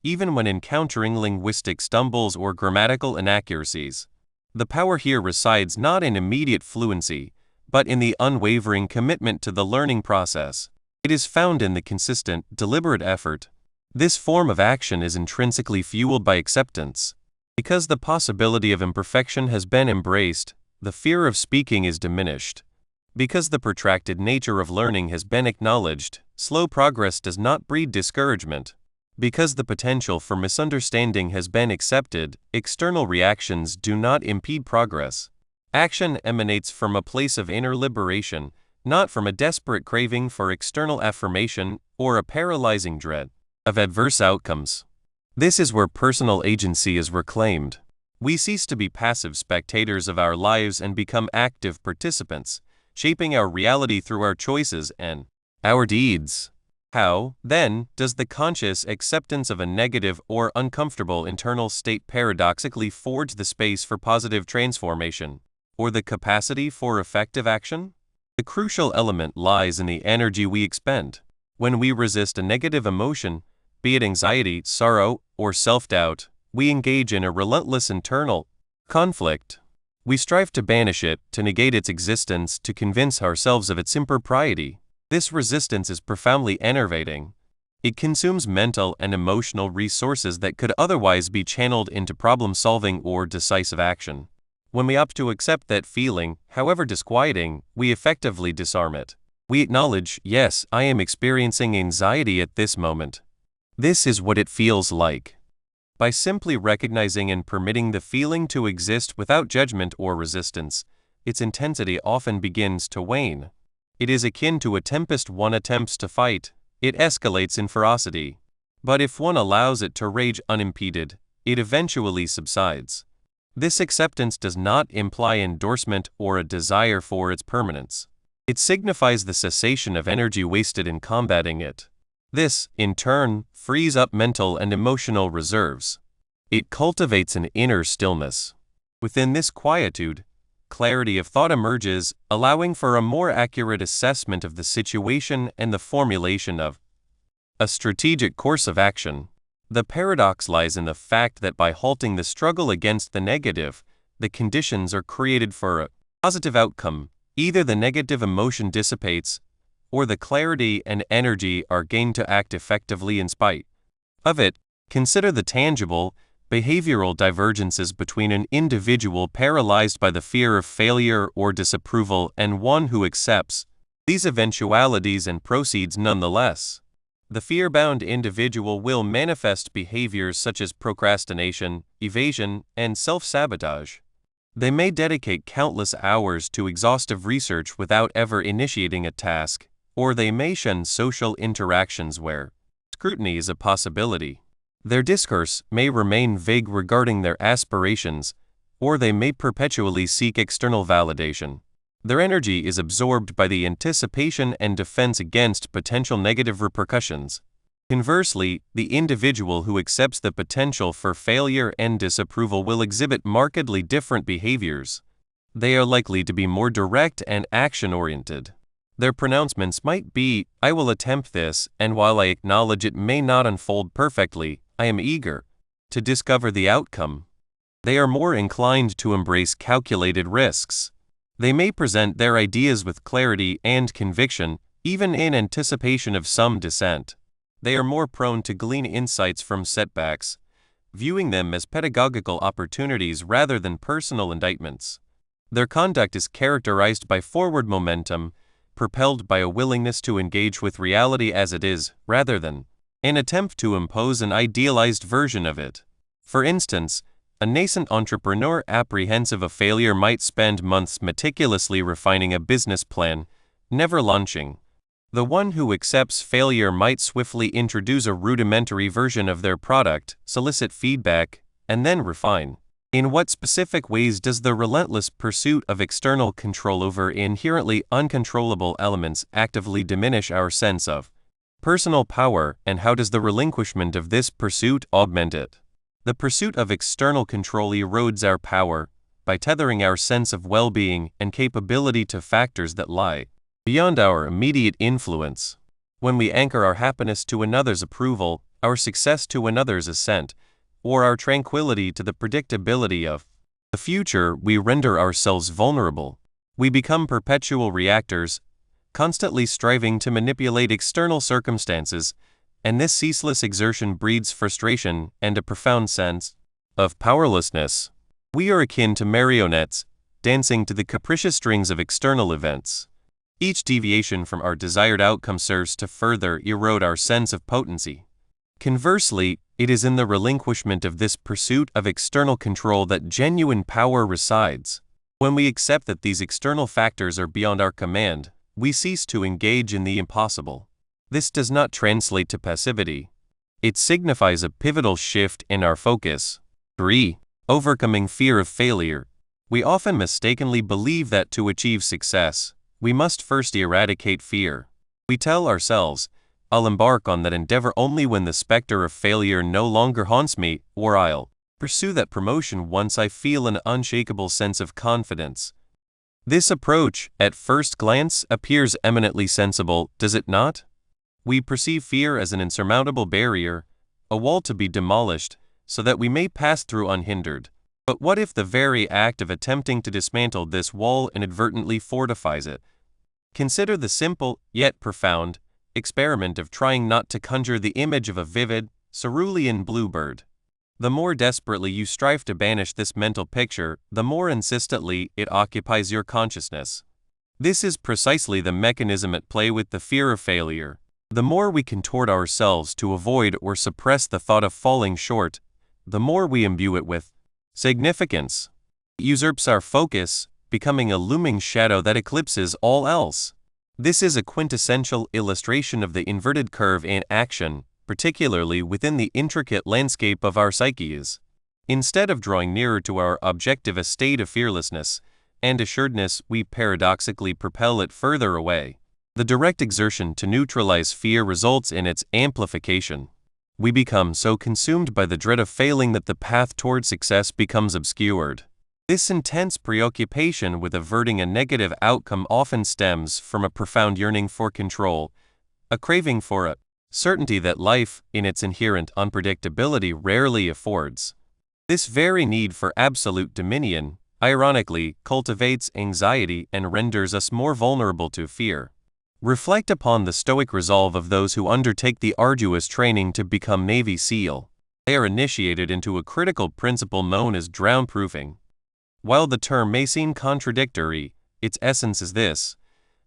even when encountering linguistic stumbles or grammatical inaccuracies. The power here resides not in immediate fluency, but in the unwavering commitment to the learning process. It is found in the consistent, deliberate effort. This form of action is intrinsically fueled by acceptance. Because the possibility of imperfection has been embraced, the fear of speaking is diminished. Because the protracted nature of learning has been acknowledged, slow progress does not breed discouragement. Because the potential for misunderstanding has been accepted, external reactions do not impede progress. Action emanates from a place of inner liberation, not from a desperate craving for external affirmation or a paralyzing dread of adverse outcomes. This is where personal agency is reclaimed. We cease to be passive spectators of our lives and become active participants, shaping our reality through our choices and our deeds. How, then, does the conscious acceptance of a negative or uncomfortable internal state paradoxically forge the space for positive transformation, or the capacity for effective action? The crucial element lies in the energy we expend. When we resist a negative emotion, be it anxiety, sorrow, or self-doubt, we engage in a relentless internal conflict. We strive to banish it, to negate its existence, to convince ourselves of its impropriety. This resistance is profoundly enervating. It consumes mental and emotional resources that could otherwise be channeled into problem-solving or decisive action. When we opt to accept that feeling, however disquieting, we effectively disarm it. We acknowledge, yes, I am experiencing anxiety at this moment. This is what it feels like. By simply recognizing and permitting the feeling to exist without judgment or resistance, its intensity often begins to wane. It is akin to a tempest one attempts to fight. It escalates in ferocity. But if one allows it to rage unimpeded, it eventually subsides. This acceptance does not imply endorsement or a desire for its permanence. It signifies the cessation of energy wasted in combating it. This, in turn, frees up mental and emotional reserves. It cultivates an inner stillness. Within this quietude, clarity of thought emerges, allowing for a more accurate assessment of the situation and the formulation of a strategic course of action. The paradox lies in the fact that by halting the struggle against the negative, the conditions are created for a positive outcome. Either the negative emotion dissipates, or the clarity and energy are gained to act effectively in spite of it. Consider the tangible, behavioral divergences between an individual paralyzed by the fear of failure or disapproval and one who accepts these eventualities and proceeds nonetheless. The fear-bound individual will manifest behaviors such as procrastination, evasion, and self-sabotage. They may dedicate countless hours to exhaustive research without ever initiating a task, or they may shun social interactions where scrutiny is a possibility. Their discourse may remain vague regarding their aspirations, or they may perpetually seek external validation. Their energy is absorbed by the anticipation and defense against potential negative repercussions. Conversely, the individual who accepts the potential for failure and disapproval will exhibit markedly different behaviors. They are likely to be more direct and action-oriented. Their pronouncements might be, "I will attempt this, and while I acknowledge it may not unfold perfectly, I am eager to discover the outcome." They are more inclined to embrace calculated risks. They may present their ideas with clarity and conviction, even in anticipation of some dissent. They are more prone to glean insights from setbacks, viewing them as pedagogical opportunities rather than personal indictments. Their conduct is characterized by forward momentum, propelled by a willingness to engage with reality as it is, rather than an attempt to impose an idealized version of it. For instance, a nascent entrepreneur apprehensive of failure might spend months meticulously refining a business plan, never launching. The one who accepts failure might swiftly introduce a rudimentary version of their product, solicit feedback, and then refine. In what specific ways does the relentless pursuit of external control over inherently uncontrollable elements actively diminish our sense of personal power, and how does the relinquishment of this pursuit augment it? The pursuit of external control erodes our power by tethering our sense of well-being and capability to factors that lie beyond our immediate influence. When we anchor our happiness to another's approval, our success to another's assent, or our tranquility to the predictability of the future, we render ourselves vulnerable. We become perpetual reactors, constantly striving to manipulate external circumstances, and this ceaseless exertion breeds frustration and a profound sense of powerlessness. We are akin to marionettes, dancing to the capricious strings of external events. Each deviation from our desired outcome serves to further erode our sense of potency. Conversely, it is in the relinquishment of this pursuit of external control that genuine power resides. When we accept that these external factors are beyond our command, we cease to engage in the impossible. This does not translate to passivity. It signifies a pivotal shift in our focus. 3. Overcoming fear of failure. We often mistakenly believe that to achieve success, we must first eradicate fear. We tell ourselves, "I'll embark on that endeavor only when the specter of failure no longer haunts me," or "I'll pursue that promotion once I feel an unshakable sense of confidence." This approach, at first glance, appears eminently sensible, does it not? We perceive fear as an insurmountable barrier, a wall to be demolished, so that we may pass through unhindered. But what if the very act of attempting to dismantle this wall inadvertently fortifies it? Consider the simple, yet profound, experiment of trying not to conjure the image of a vivid, cerulean bluebird. The more desperately you strive to banish this mental picture, the more insistently it occupies your consciousness. This is precisely the mechanism at play with the fear of failure. The more we contort ourselves to avoid or suppress the thought of falling short, the more we imbue it with significance. It usurps our focus, becoming a looming shadow that eclipses all else. This is a quintessential illustration of the inverted curve in action, particularly within the intricate landscape of our psyches. Instead of drawing nearer to our objective estate of fearlessness and assuredness, we paradoxically propel it further away. The direct exertion to neutralize fear results in its amplification. We become so consumed by the dread of failing that the path toward success becomes obscured. This intense preoccupation with averting a negative outcome often stems from a profound yearning for control, a craving for a certainty that life, in its inherent unpredictability, rarely affords. This very need for absolute dominion, ironically, cultivates anxiety and renders us more vulnerable to fear. Reflect upon the stoic resolve of those who undertake the arduous training to become Navy SEAL. They are initiated into a critical principle known as drown-proofing. While the term may seem contradictory, its essence is this: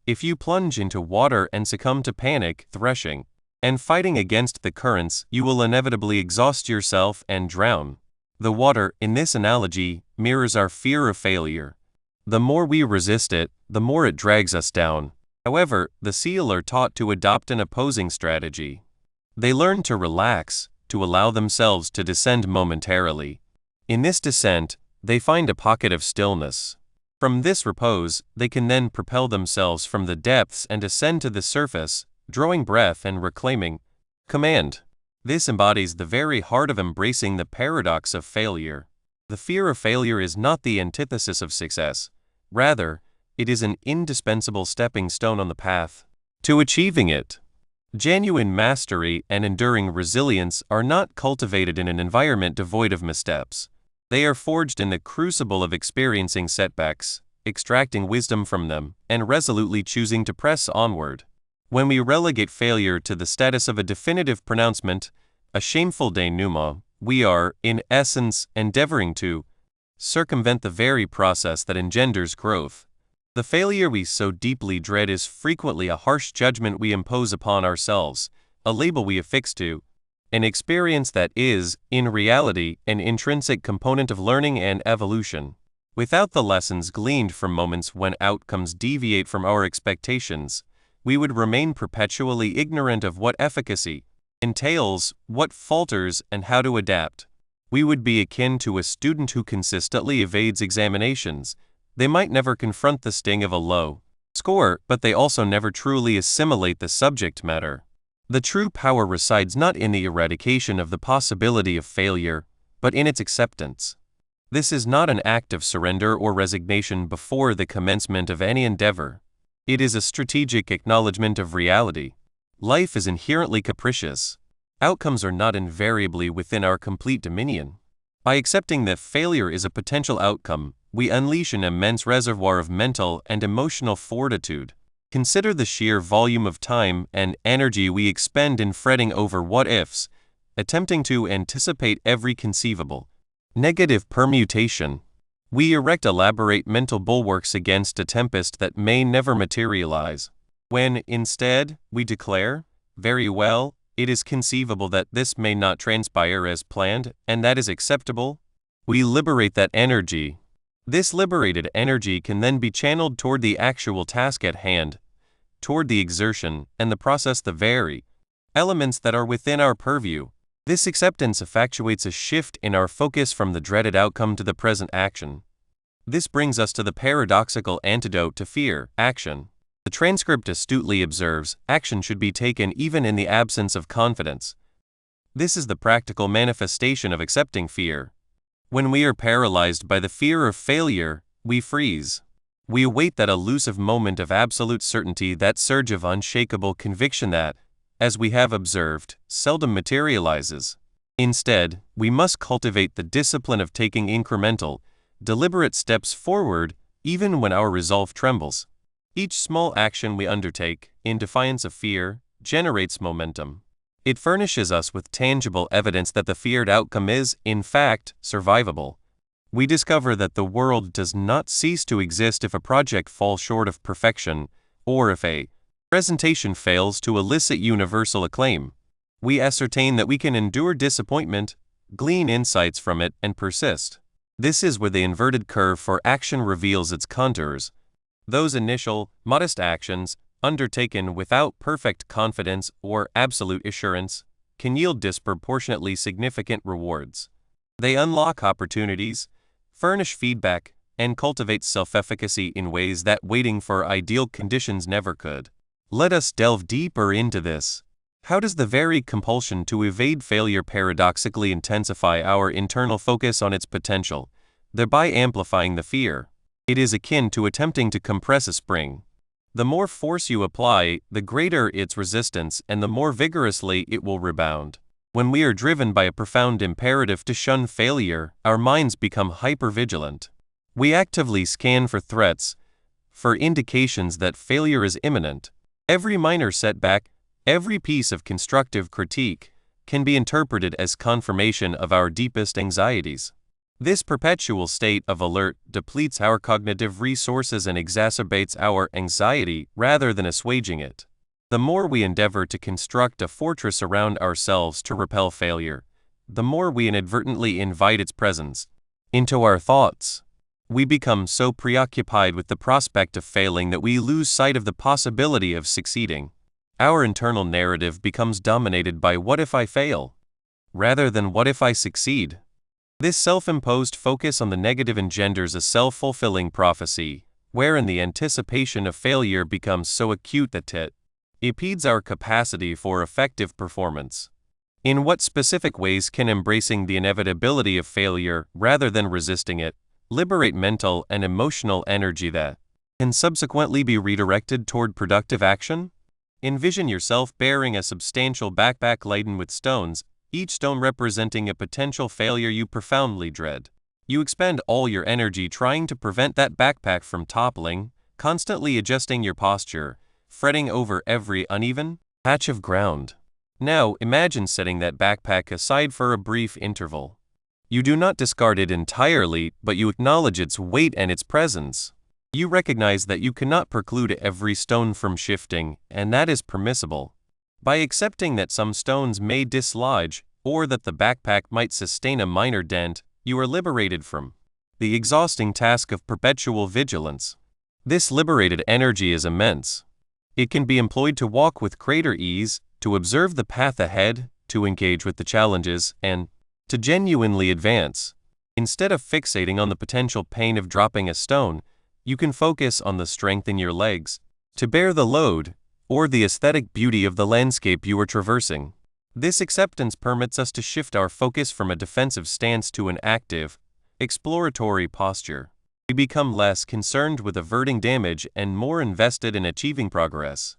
if you plunge into water and succumb to panic, threshing, and fighting against the currents, you will inevitably exhaust yourself and drown. The water, in this analogy, mirrors our fear of failure. The more we resist it, the more it drags us down. However, the SEAL are taught to adopt an opposing strategy. They learn to relax, to allow themselves to descend momentarily. In this descent, they find a pocket of stillness. From this repose, they can then propel themselves from the depths and ascend to the surface, drawing breath and reclaiming command. This embodies the very heart of embracing the paradox of failure. The fear of failure is not the antithesis of success. Rather, it is an indispensable stepping stone on the path to achieving it. Genuine mastery and enduring resilience are not cultivated in an environment devoid of missteps. They are forged in the crucible of experiencing setbacks, extracting wisdom from them, and resolutely choosing to press onward. When we relegate failure to the status of a definitive pronouncement, a shameful denouement, we are, in essence, endeavoring to circumvent the very process that engenders growth. The failure we so deeply dread is frequently a harsh judgment we impose upon ourselves, a label we affix to an experience that is, in reality, an intrinsic component of learning and evolution. Without the lessons gleaned from moments when outcomes deviate from our expectations, we would remain perpetually ignorant of what efficacy entails, what falters, and how to adapt. We would be akin to a student who consistently evades examinations. They might never confront the sting of a low score, but they also never truly assimilate the subject matter. The true power resides not in the eradication of the possibility of failure, but in its acceptance. This is not an act of surrender or resignation before the commencement of any endeavor. It is a strategic acknowledgement of reality. Life is inherently capricious. Outcomes are not invariably within our complete dominion. By accepting that failure is a potential outcome, we unleash an immense reservoir of mental and emotional fortitude. Consider the sheer volume of time and energy we expend in fretting over what-ifs, attempting to anticipate every conceivable negative permutation. We erect elaborate mental bulwarks against a tempest that may never materialize. When, instead, we declare, "Very well, it is conceivable that this may not transpire as planned, and that is acceptable," we liberate that energy. This liberated energy can then be channeled toward the actual task at hand, toward the exertion and the process, the very elements that are within our purview. This acceptance effectuates a shift in our focus from the dreaded outcome to the present action. This brings us to the paradoxical antidote to fear, action. The transcript astutely observes, action should be taken even in the absence of confidence. This is the practical manifestation of accepting fear. When we are paralyzed by the fear of failure, we freeze. We await that elusive moment of absolute certainty, that surge of unshakable conviction that, as we have observed, seldom materializes. Instead, we must cultivate the discipline of taking incremental, deliberate steps forward, even when our resolve trembles. Each small action we undertake, in defiance of fear, generates momentum. It furnishes us with tangible evidence that the feared outcome is, in fact, survivable. We discover that the world does not cease to exist if a project falls short of perfection, or if a presentation fails to elicit universal acclaim. We ascertain that we can endure disappointment, glean insights from it, and persist. This is where the inverted curve for action reveals its contours. Those initial, modest actions, undertaken without perfect confidence or absolute assurance, can yield disproportionately significant rewards. They unlock opportunities, furnish feedback, and cultivate self-efficacy in ways that waiting for ideal conditions never could. Let us delve deeper into this. How does the very compulsion to evade failure paradoxically intensify our internal focus on its potential, thereby amplifying the fear? It is akin to attempting to compress a spring. The more force you apply, the greater its resistance and the more vigorously it will rebound. When we are driven by a profound imperative to shun failure, our minds become hypervigilant. We actively scan for threats, for indications that failure is imminent. Every minor setback, every piece of constructive critique, can be interpreted as confirmation of our deepest anxieties. This perpetual state of alert depletes our cognitive resources and exacerbates our anxiety rather than assuaging it. The more we endeavor to construct a fortress around ourselves to repel failure, the more we inadvertently invite its presence into our thoughts. We become so preoccupied with the prospect of failing that we lose sight of the possibility of succeeding. Our internal narrative becomes dominated by "what if I fail?" rather than "what if I succeed?" This self-imposed focus on the negative engenders a self-fulfilling prophecy, wherein the anticipation of failure becomes so acute that it impedes our capacity for effective performance. In what specific ways can embracing the inevitability of failure rather than resisting it liberate mental and emotional energy that can subsequently be redirected toward productive action? Envision yourself bearing a substantial backpack laden with stones, each stone representing a potential failure you profoundly dread. You expend all your energy trying to prevent that backpack from toppling, constantly adjusting your posture, fretting over every uneven patch of ground. Now, imagine setting that backpack aside for a brief interval. You do not discard it entirely, but you acknowledge its weight and its presence. You recognize that you cannot preclude every stone from shifting, and that is permissible. By accepting that some stones may dislodge, or that the backpack might sustain a minor dent, you are liberated from the exhausting task of perpetual vigilance. This liberated energy is immense. It can be employed to walk with greater ease, to observe the path ahead, to engage with the challenges, and to genuinely advance. Instead of fixating on the potential pain of dropping a stone, you can focus on the strength in your legs to bear the load, or the aesthetic beauty of the landscape you are traversing. This acceptance permits us to shift our focus from a defensive stance to an active, exploratory posture. We become less concerned with averting damage and more invested in achieving progress.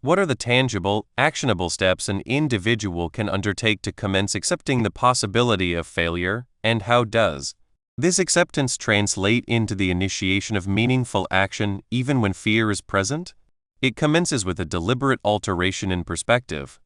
What are the tangible, actionable steps an individual can undertake to commence accepting the possibility of failure, and how does this acceptance translate into the initiation of meaningful action even when fear is present? It commences with a deliberate alteration in perspective.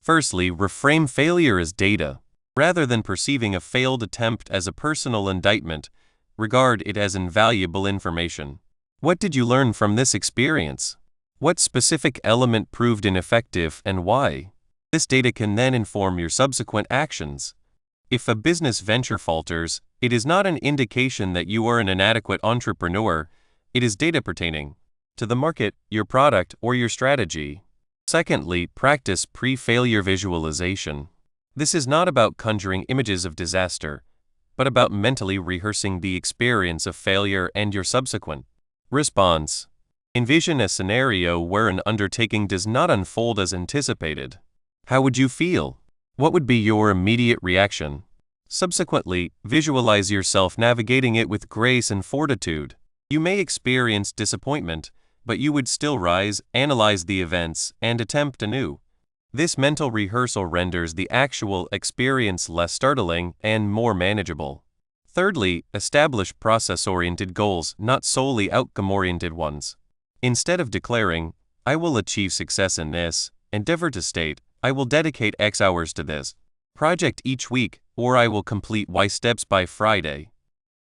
Firstly, reframe failure as data. Rather than perceiving a failed attempt as a personal indictment, regard it as invaluable information. What did you learn from this experience? What specific element proved ineffective and why? This data can then inform your subsequent actions. If a business venture falters, it is not an indication that you are an inadequate entrepreneur, it is data pertaining to the market, your product, or your strategy. Secondly, practice pre-failure visualization. This is not about conjuring images of disaster, but about mentally rehearsing the experience of failure and your subsequent response. Envision a scenario where an undertaking does not unfold as anticipated. How would you feel? What would be your immediate reaction? Subsequently, visualize yourself navigating it with grace and fortitude. You may experience disappointment, but you would still rise, analyze the events, and attempt anew. This mental rehearsal renders the actual experience less startling and more manageable. Thirdly, establish process-oriented goals, not solely outcome-oriented ones. Instead of declaring, "I will achieve success in this," endeavor to state, "I will dedicate X hours to this project each week," or "I will complete Y steps by Friday."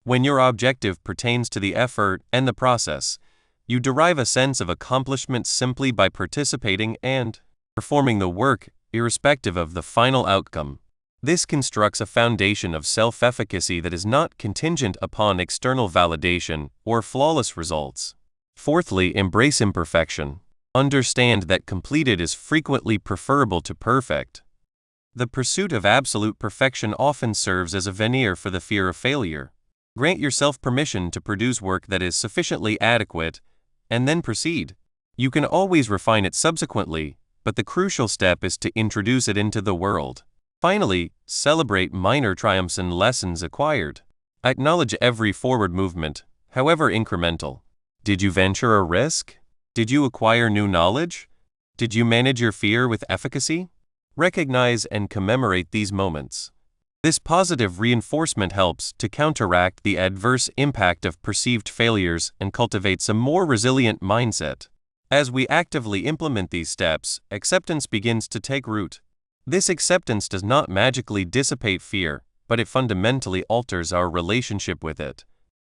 When your objective pertains to the effort and the process, you derive a sense of accomplishment simply by participating and performing the work, irrespective of the final outcome. This constructs a foundation of self-efficacy that is not contingent upon external validation or flawless results. Fourthly, embrace imperfection. Understand that completed is frequently preferable to perfect. The pursuit of absolute perfection often serves as a veneer for the fear of failure. Grant yourself permission to produce work that is sufficiently adequate, and then proceed. You can always refine it subsequently, but the crucial step is to introduce it into the world. Finally, celebrate minor triumphs and lessons acquired. Acknowledge every forward movement, however incremental. Did you venture a risk? Did you acquire new knowledge? Did you manage your fear with efficacy? Recognize and commemorate these moments. This positive reinforcement helps to counteract the adverse impact of perceived failures and cultivates a more resilient mindset. As we actively implement these steps, acceptance begins to take root. This acceptance does not magically dissipate fear, but it fundamentally alters our relationship with it.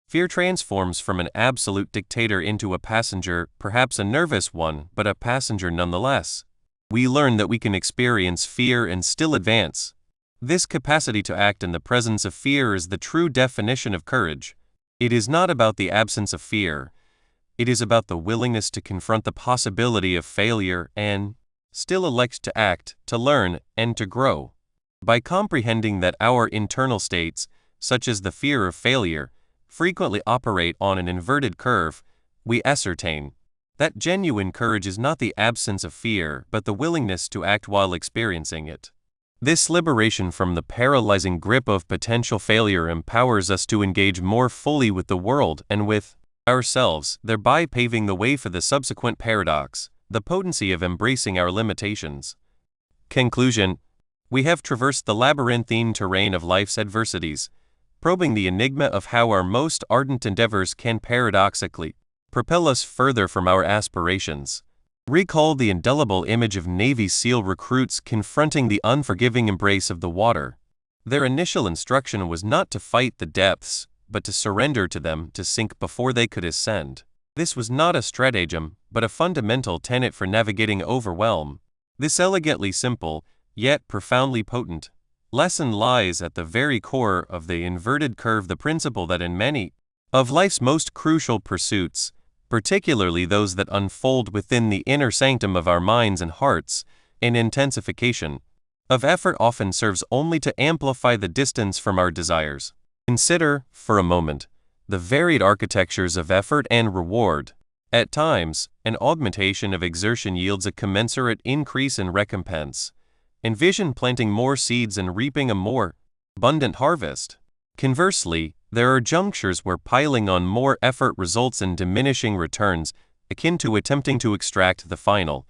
Fear transforms from an absolute dictator into a passenger, perhaps a nervous one, but a passenger nonetheless. We learn that we can experience fear and still advance. This capacity to act in the presence of fear is the true definition of courage. It is not about the absence of fear. It is about the willingness to confront the possibility of failure and still elect to act, to learn, and to grow. By comprehending that our internal states, such as the fear of failure, frequently operate on an inverted curve, we ascertain that genuine courage is not the absence of fear but the willingness to act while experiencing it. This liberation from the paralyzing grip of potential failure empowers us to engage more fully with the world and with ourselves, thereby paving the way for the subsequent paradox, the potency of embracing our limitations. Conclusion: we have traversed the labyrinthine terrain of life's adversities, probing the enigma of how our most ardent endeavors can paradoxically propel us further from our aspirations. Recall the indelible image of Navy SEAL recruits confronting the unforgiving embrace of the water. Their initial instruction was not to fight the depths, but to surrender to them, to sink before they could ascend. This was not a stratagem, but a fundamental tenet for navigating overwhelm. This elegantly simple, yet profoundly potent lesson lies at the very core of the inverted curve, the principle that in many of life's most crucial pursuits, particularly those that unfold within the inner sanctum of our minds and hearts, an intensification of effort often serves only to amplify the distance from our desires. Consider, for a moment, the varied architectures of effort and reward. At times, an augmentation of exertion yields a commensurate increase in recompense. Envision planting more seeds and reaping a more abundant harvest. Conversely, there are junctures where piling on more effort results in diminishing returns, akin to attempting to extract the final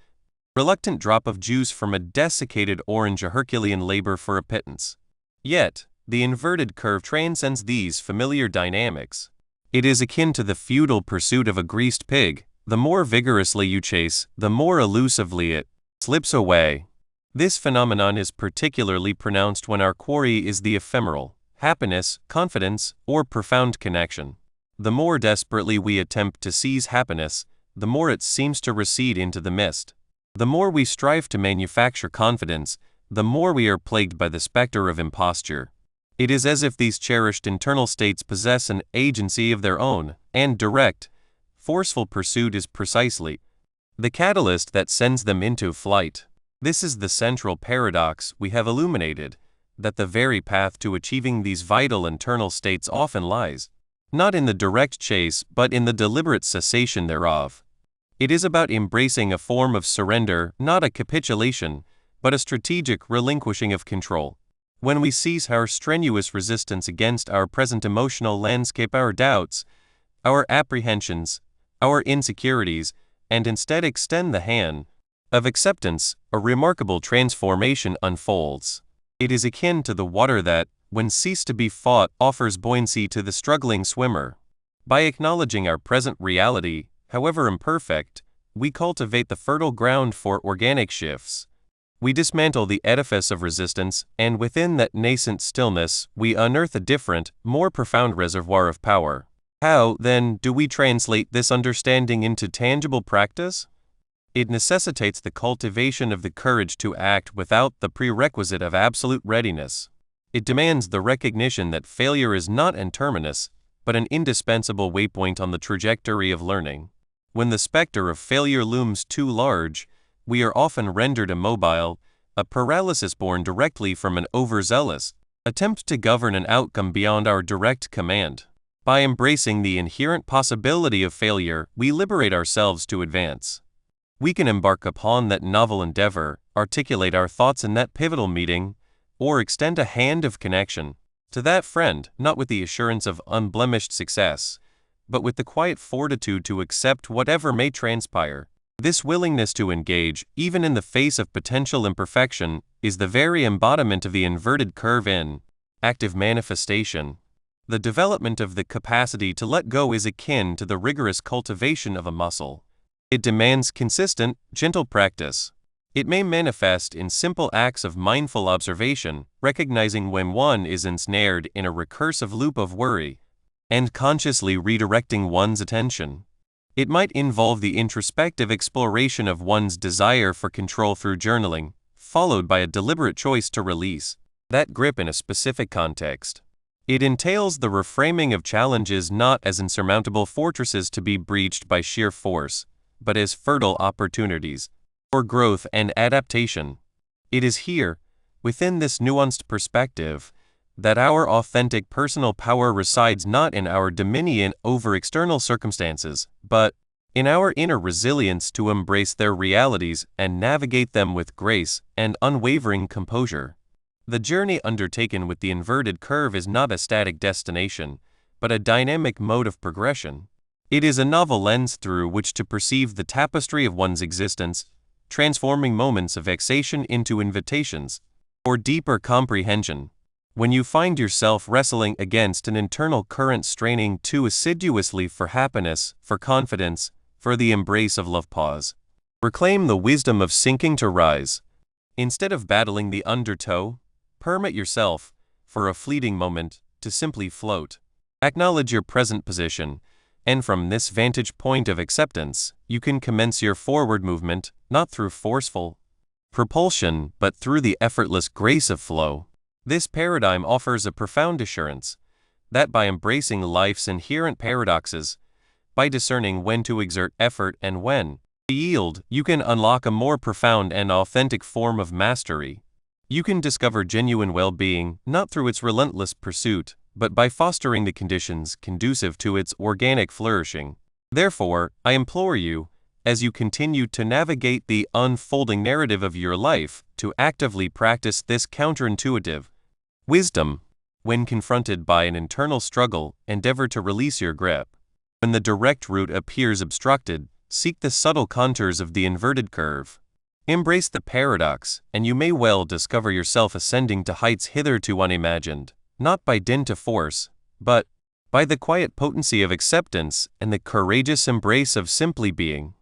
reluctant drop of juice from a desiccated orange, a Herculean labor for a pittance. Yet, the inverted curve transcends these familiar dynamics. It is akin to the futile pursuit of a greased pig. The more vigorously you chase, the more elusively it slips away. This phenomenon is particularly pronounced when our quarry is the ephemeral happiness, confidence, or profound connection. The more desperately we attempt to seize happiness, the more it seems to recede into the mist. The more we strive to manufacture confidence, the more we are plagued by the specter of imposture. It is as if these cherished internal states possess an agency of their own, and direct, forceful pursuit is precisely the catalyst that sends them into flight. This is the central paradox we have illuminated, that the very path to achieving these vital internal states often lies not in the direct chase but in the deliberate cessation thereof. It is about embracing a form of surrender, not a capitulation, but a strategic relinquishing of control. When we cease our strenuous resistance against our present emotional landscape, our doubts, our apprehensions, our insecurities, and instead extend the hand of acceptance, a remarkable transformation unfolds. It is akin to the water that, when ceased to be fought, offers buoyancy to the struggling swimmer. By acknowledging our present reality, however imperfect, we cultivate the fertile ground for organic shifts. We dismantle the edifice of resistance, and within that nascent stillness, we unearth a different, more profound reservoir of power. How, then, do we translate this understanding into tangible practice? It necessitates the cultivation of the courage to act without the prerequisite of absolute readiness. It demands the recognition that failure is not an terminus, but an indispensable waypoint on the trajectory of learning. When the specter of failure looms too large, we are often rendered immobile, a paralysis born directly from an overzealous attempt to govern an outcome beyond our direct command. By embracing the inherent possibility of failure, we liberate ourselves to advance. We can embark upon that novel endeavor, articulate our thoughts in that pivotal meeting, or extend a hand of connection to that friend, not with the assurance of unblemished success, but with the quiet fortitude to accept whatever may transpire. This willingness to engage, even in the face of potential imperfection, is the very embodiment of the inverted curve in active manifestation. The development of the capacity to let go is akin to the rigorous cultivation of a muscle. It demands consistent, gentle practice. It may manifest in simple acts of mindful observation, recognizing when one is ensnared in a recursive loop of worry, and consciously redirecting one's attention. It might involve the introspective exploration of one's desire for control through journaling, followed by a deliberate choice to release that grip in a specific context. It entails the reframing of challenges not as insurmountable fortresses to be breached by sheer force, but as fertile opportunities for growth and adaptation. It is here, within this nuanced perspective, that our authentic personal power resides not in our dominion over external circumstances, but in our inner resilience to embrace their realities and navigate them with grace and unwavering composure. The journey undertaken with the inverted curve is not a static destination, but a dynamic mode of progression. It is a novel lens through which to perceive the tapestry of one's existence, transforming moments of vexation into invitations for deeper comprehension. When you find yourself wrestling against an internal current straining too assiduously for happiness, for confidence, for the embrace of love, pause. Reclaim the wisdom of sinking to rise. Instead of battling the undertow, permit yourself, for a fleeting moment, to simply float. Acknowledge your present position, and from this vantage point of acceptance, you can commence your forward movement, not through forceful propulsion, but through the effortless grace of flow. This paradigm offers a profound assurance that by embracing life's inherent paradoxes, by discerning when to exert effort and when to yield, you can unlock a more profound and authentic form of mastery. You can discover genuine well-being not through its relentless pursuit, but by fostering the conditions conducive to its organic flourishing. Therefore, I implore you, as you continue to navigate the unfolding narrative of your life, to actively practice this counterintuitive wisdom. When confronted by an internal struggle, endeavor to release your grip. When the direct route appears obstructed, seek the subtle contours of the inverted curve. Embrace the paradox, and you may well discover yourself ascending to heights hitherto unimagined, not by dint of force, but by the quiet potency of acceptance and the courageous embrace of simply being.